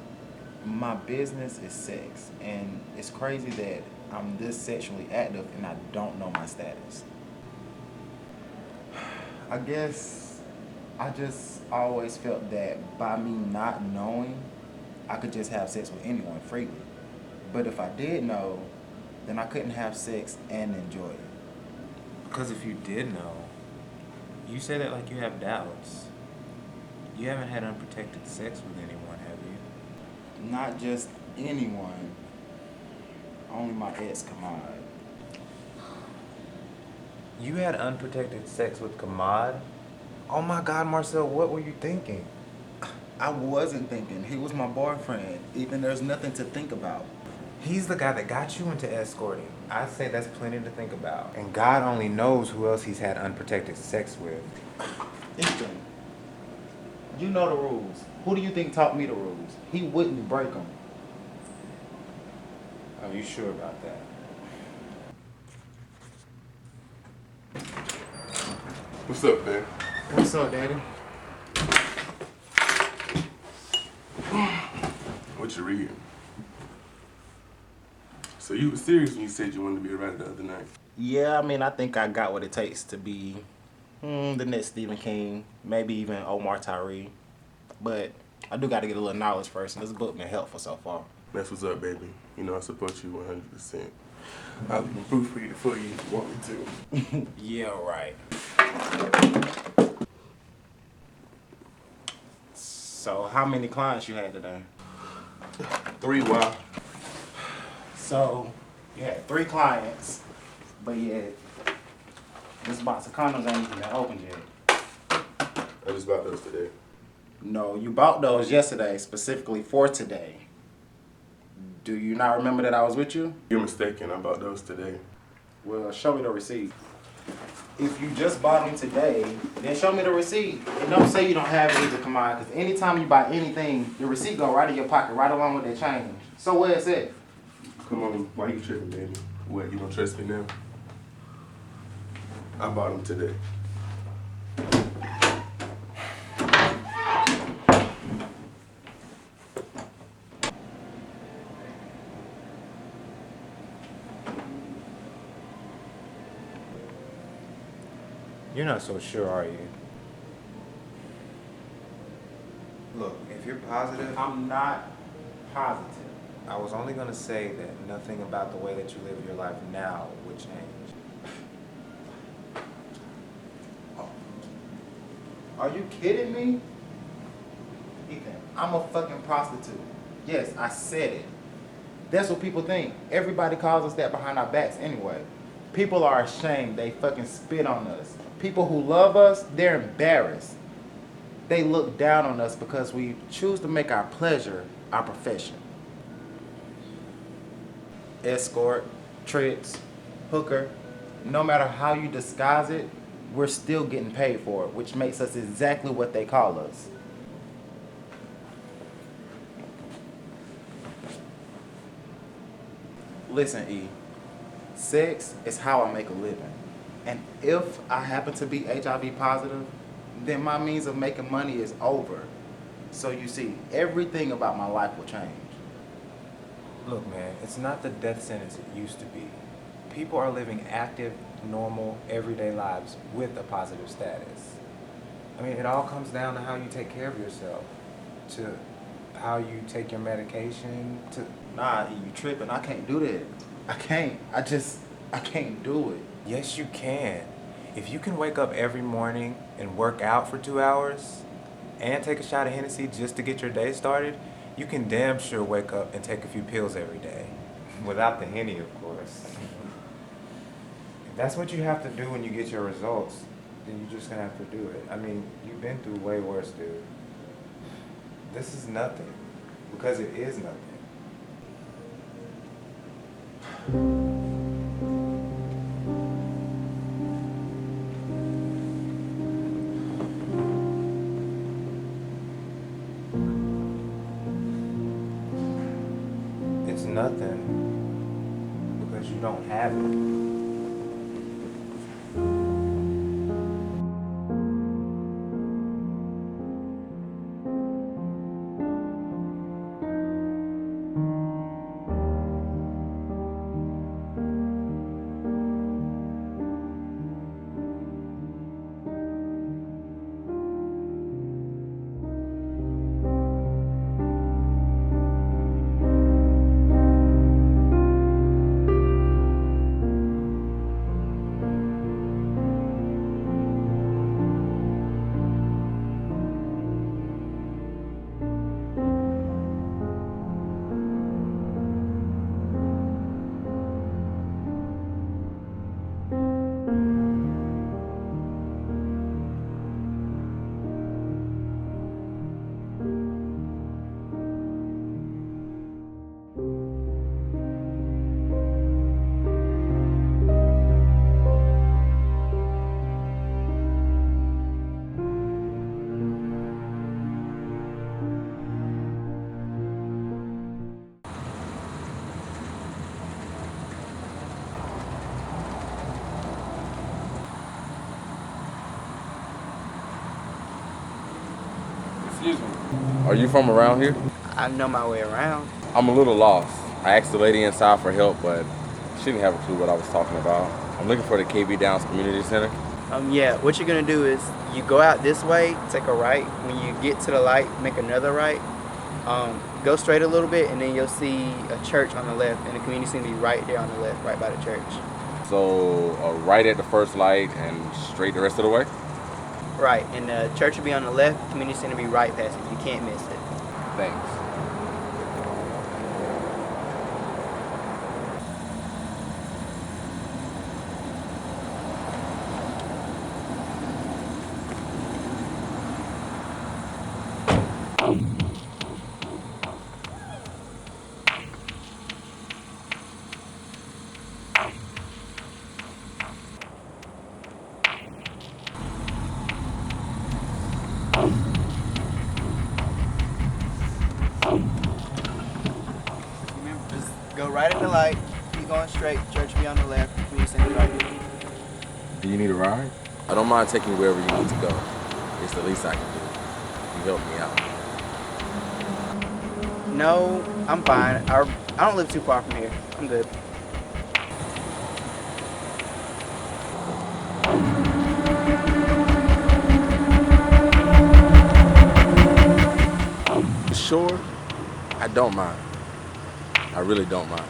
My business is sex, and it's crazy that I'm this sexually active and I don't know my status. I guess I just always felt that by me not knowing, I could just have sex with anyone freely. But if I did know, then I couldn't have sex and enjoy it. Because if you did know, you say that like you have doubts. You haven't had unprotected sex with anyone, have you? Not just anyone, only my ex-commode. You had unprotected sex with Kamad? Oh my God, Marcel, what were you thinking? I wasn't thinking. He was my boyfriend. Even there's nothing to think about. He's the guy that got you into escorting. I'd say that's plenty to think about. And God only knows who else he's had unprotected sex with. Ethan, you know the rules. Who do you think taught me the rules? He wouldn't break them. Are you sure about that? What's up, man? What's up, Daddy? What you reading? So you were serious when you said you wanted to be a writer the other night? Yeah, I mean, I think I got what it takes to be the next Stephen King, maybe even Omar Tyree. But I do got to get a little knowledge first, and this book been helpful so far. That's what's up, baby. You know I support you 100%. I'll be proofread it for you if you want me to. Yeah, right. So, how many clients you had today? 3 why? So, you had 3 clients, but yet this box of condoms ain't even been opened yet. I just bought those today. No, you bought those yesterday, specifically for today. Do you not remember that I was with you? You're mistaken. I bought those today. Well, show me the receipt. If you just bought them today, then show me the receipt. And don't say you don't have it either, come on, because anytime you buy anything, the receipt go right in your pocket, right along with that change. So where it's at? Come on, why you tripping, baby? What, you don't trust me now? I bought them today. You're not so sure, are you? Look, if you're positive, I'm not positive. I was only gonna say that nothing about the way that you live your life now would change. Are you kidding me? Ethan, I'm a fucking prostitute. Yes, I said it. That's what people think. Everybody calls us that behind our backs anyway. People are ashamed. They fucking spit on us. People who love us, they're embarrassed. They look down on us because we choose to make our pleasure our profession. Escort, tricks, hooker, no matter how you disguise it, we're still getting paid for it, which makes us exactly what they call us. Listen, E, sex is how I make a living. And if I happen to be HIV positive, then my means of making money is over. So you see, everything about my life will change. Look, man, it's not the death sentence it used to be. People are living active, normal, everyday lives with a positive status. I mean, it all comes down to how you take care of yourself, to how you take your medication, to... Nah, E, you tripping. I can't do that. I can't. I can't do it. Yes, you can. If you can wake up every morning and work out for 2 hours and take a shot of Hennessy just to get your day started, you can damn sure wake up and take a few pills every day. Without the Henny, of course. If that's what you have to do when you get your results, then you're just gonna have to do it. I mean, you've been through way worse, dude. This is nothing. Because it is nothing. It's nothing because you don't have it. Excuse me. Are you from around here? I know my way around. I'm a little lost. I asked the lady inside for help, but she didn't have a clue what I was talking about. I'm looking for the KB Downs Community Center. Yeah, what you're gonna do is you go out this way, take a right. When you get to the light, make another right. Go straight a little bit, and then you'll see a church on the left, and the community center will be right there on the left, right by the church. So, right at the first light and straight the rest of the way? Right, and the church will be on the left, community center will be right past it. You can't miss it. Thanks. Remember, just go right at the light, keep going straight, church will be on the left, community center right there. Do you need a ride? I don't mind taking you wherever you need to go. It's the least I can do. You help me out. No, I'm fine. I don't live too far from here. I'm good. Sure, I don't mind. I really don't mind.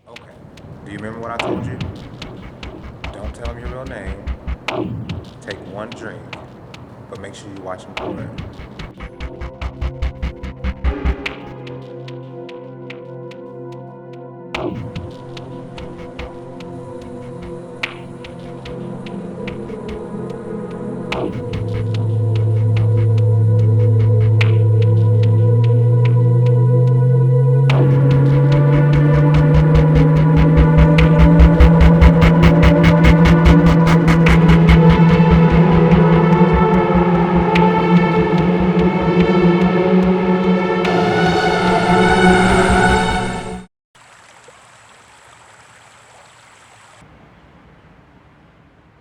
Okay. Do you remember what I told you? Don't tell him your real name. Take one drink, but make sure you watch him pour it.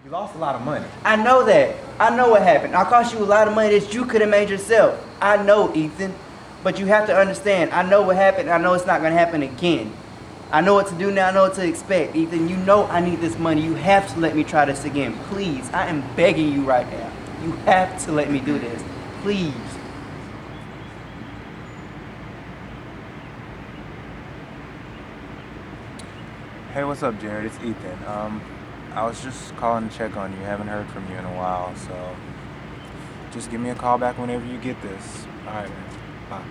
You lost a lot of money. I know that. I know what happened. I cost you a lot of money that you could have made yourself. I know, Ethan. But you have to understand, I know what happened. I know it's not going to happen again. I know what to do now. I know what to expect. Ethan, you know I need this money. You have to let me try this again. Please. I am begging you right now. You have to let me do this. Please. Hey, what's up, Jared? It's Ethan. I was just calling to check on you. Haven't heard from you in a while, so just give me a call back whenever you get this. All right, man. Bye.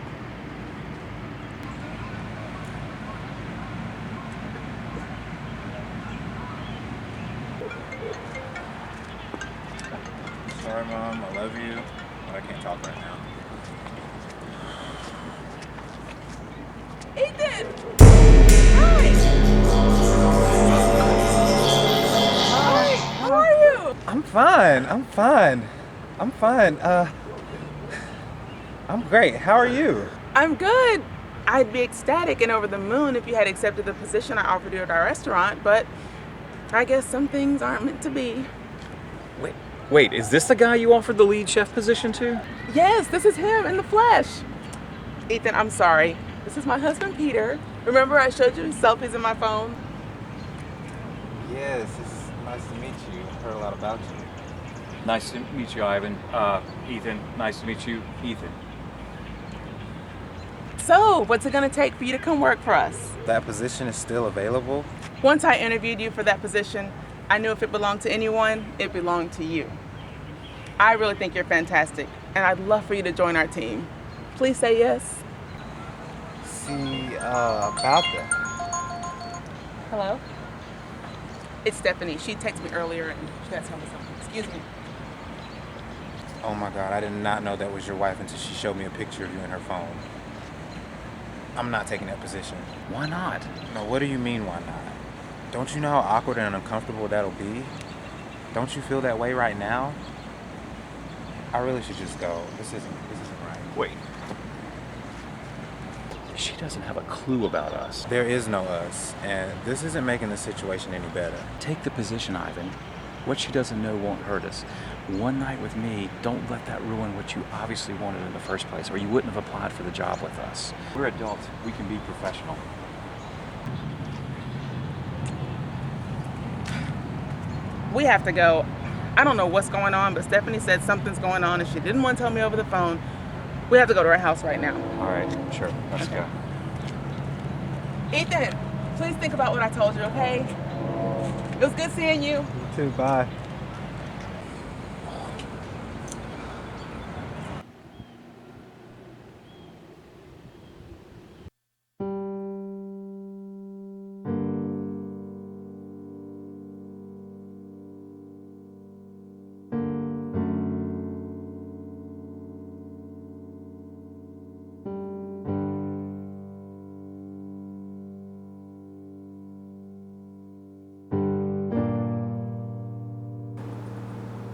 Sorry, Mom. I love you, but I can't talk right now. Ethan! Hi! Hi! How are you? I'm fine. I'm great. How are you? I'm good. I'd be ecstatic and over the moon if you had accepted the position I offered you at our restaurant, but I guess some things aren't meant to be. Wait, is this the guy you offered the lead chef position to? Yes, this is him in the flesh. Ethan, I'm sorry. This is my husband, Peter. Remember I showed you his selfies in my phone? Yes, it's nice to meet you. I've heard a lot about you. Nice to meet you, Ivan. Ethan, nice to meet you, Ethan. So, what's it gonna take for you to come work for us? That position is still available? Once I interviewed you for that position, I knew if it belonged to anyone, it belonged to you. I really think you're fantastic, and I'd love for you to join our team. Please say yes. See, about that. Hello? It's Stephanie. She texted me earlier and she got to tell me something. Excuse me. Oh my God, I did not know that was your wife until she showed me a picture of you in her phone. I'm not taking that position. Why not? No, what do you mean, why not? Don't you know how awkward and uncomfortable that'll be? Don't you feel that way right now? I really should just go. This isn't right. Wait. She doesn't have a clue about us. There is no us, and this isn't making the situation any better. Take the position, Ivan. What she doesn't know won't hurt us. One night with me, don't let that ruin what you obviously wanted in the first place, or you wouldn't have applied for the job with us. We're adults. We can be professional. We have to go. I don't know what's going on, but Stephanie said something's going on and she didn't want to tell me over the phone. We have to go to her house right now. All right, sure. Let's go. Ethan, please think about what I told you, okay? It was good seeing you. You too, bye.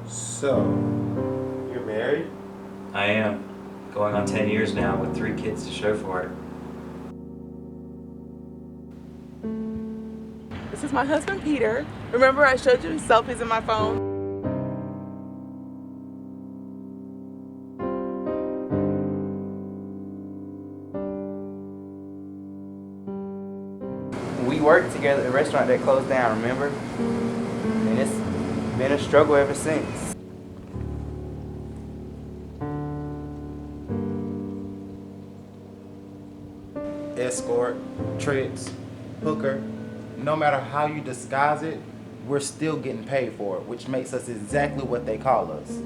So, you're married? I am. Going on 10 years now with 3 kids to show for it. This is my husband, Peter. Remember I showed you his selfies in my phone? We worked together at the restaurant that closed down, remember? And it's been a struggle ever since. Escort, tricks, hooker, no matter how you disguise it, we're still getting paid for it, which makes us exactly what they call us.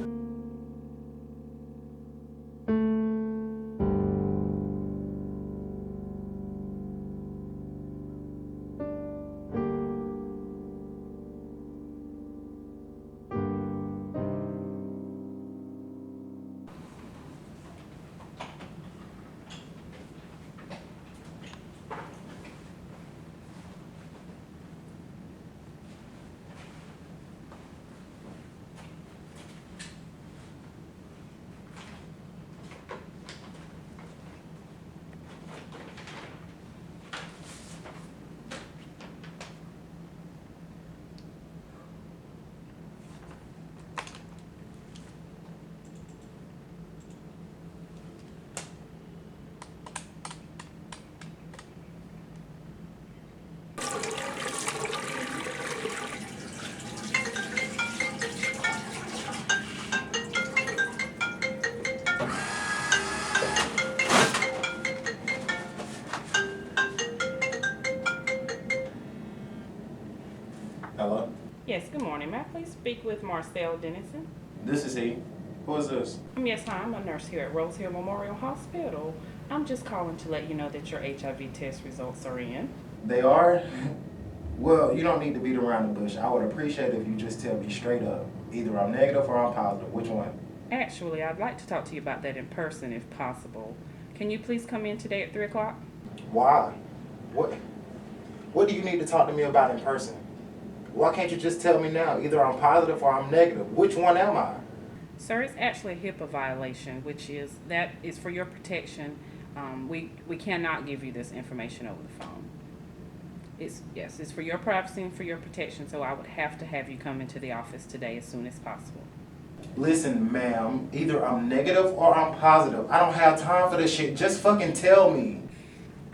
morning. May I please speak with Marcel Dennison? This is he. Who is this? Yes, hi. I'm a nurse here at Rose Hill Memorial Hospital. I'm just calling to let you know that your HIV test results are in. They are? Well, you don't need to beat around the bush. I would appreciate it if you just tell me straight up. Either I'm negative or I'm positive. Which one? Actually, I'd like to talk to you about that in person if possible. Can you please come in today at 3 o'clock? Why? What do you need to talk to me about in person? Why can't you just tell me now? Either I'm positive or I'm negative. Which one am I? Sir, it's actually a HIPAA violation, which is for your protection. We cannot give you this information over the phone. It's for your privacy and for your protection, so I would have to have you come into the office today as soon as possible. Listen, ma'am, either I'm negative or I'm positive. I don't have time for this shit. Just fucking tell me.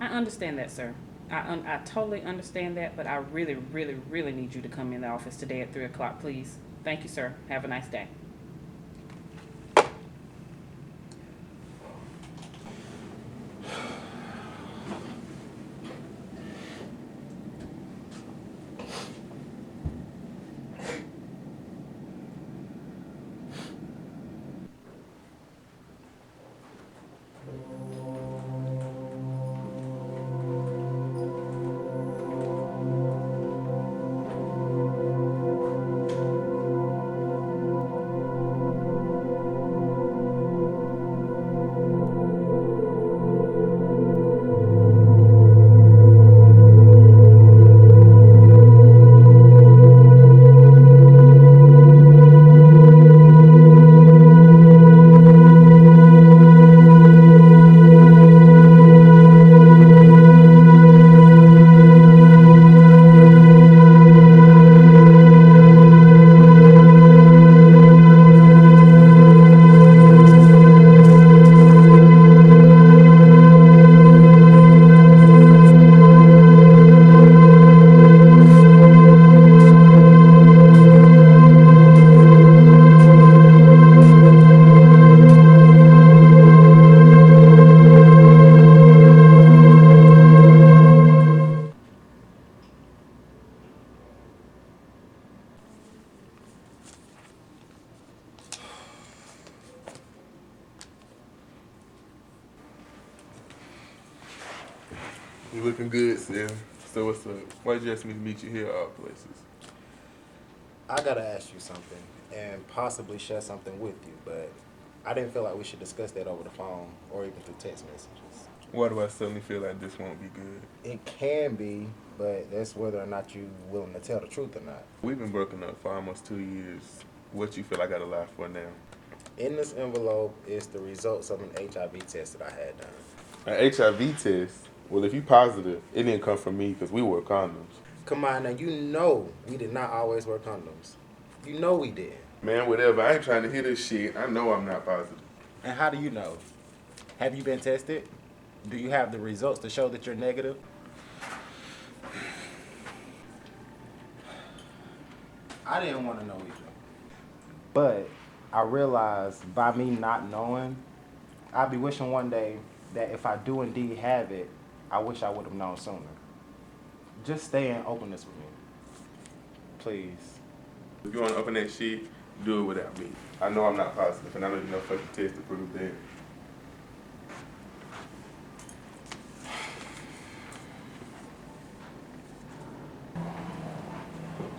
I understand that, sir. I totally understand that, but I really, really, really need you to come in the office today at 3 o'clock, please. Thank you, sir. Have a nice day. You looking good, Sam. So what's up? Why'd you ask me to meet you here at all places? I gotta ask you something and possibly share something with you, but I didn't feel like we should discuss that over the phone or even through text messages. Why do I suddenly feel like this won't be good? It can be, but that's whether or not you're willing to tell the truth or not. We've been broken up for almost 2 years. What you feel I gotta lie for now? In this envelope is the results of an HIV test that I had done. An HIV test? Well, if you positive, it didn't come from me because we wore condoms. Come on, now you know we did not always wear condoms. You know we did. Man, whatever. I ain't trying to hear this shit. I know I'm not positive. And how do you know? Have you been tested? Do you have the results to show that you're negative? I didn't want to know either. But I realized by me not knowing, I'd be wishing one day that if I do indeed have it, I wish I would have known sooner. Just stay in openness with me. Please. If you want to open that shit, do it without me. I know I'm not positive, and I don't even know fucking test to prove that.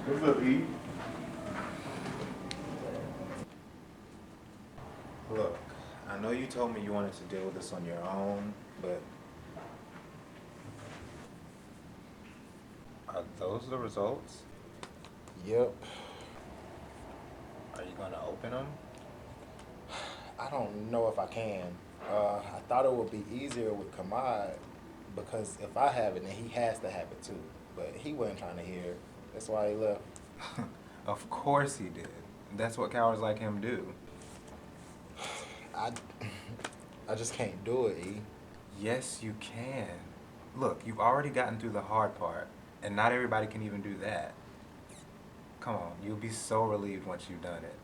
What's up, E? Look, I know you told me you wanted to deal with this on your own, but are those the results? Yep. Are you gonna open them? I don't know if I can. I thought it would be easier with Kamad because if I have it, then he has to have it too. But he wasn't trying to hear it. That's why he left. Of course he did. That's what cowards like him do. I just can't do it, E. Yes, you can. Look, you've already gotten through the hard part, and not everybody can even do that. Come on, you'll be so relieved once you've done it.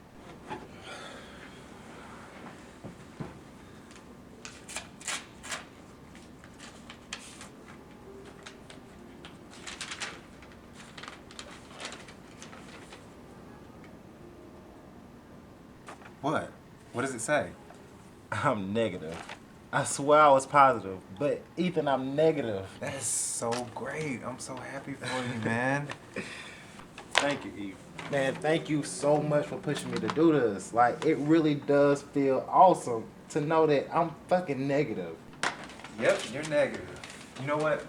What? What does it say? I'm negative. I swear I was positive, but Ethan, I'm negative. That is so great. I'm so happy for you, man. Thank you, Ethan. Man, thank you so much for pushing me to do this. Like, it really does feel awesome to know that I'm fucking negative. Yep, you're negative. You know what?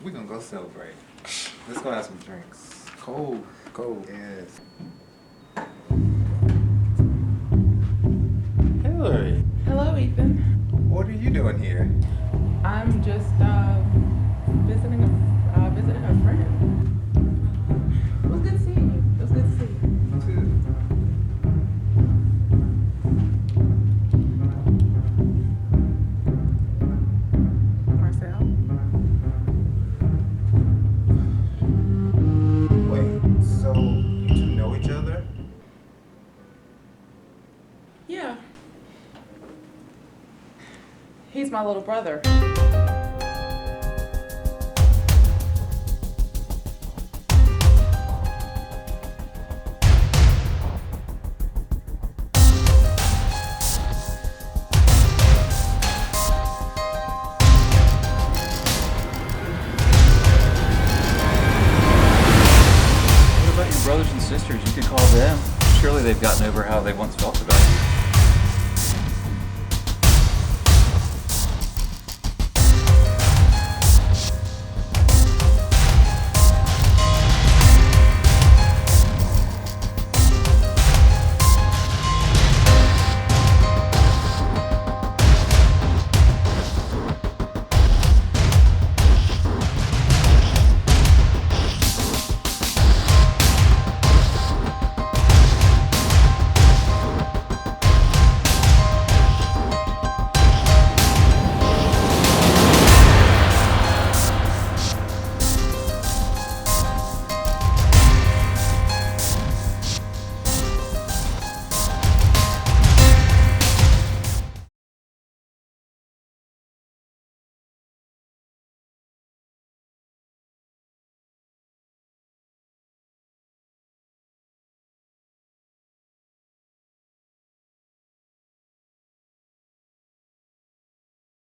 We're gonna go celebrate. Let's go have some drinks. Cold, cold. Yes. Hilary. Hello, Ethan. What are you doing here? I'm just visiting a friend. It was good seeing you. It was good to see you. Marcel. Wait, so you two know each other? Yeah. He's my little brother. What about your brothers and sisters? You could call them. Surely they've gotten over how they once felt about you.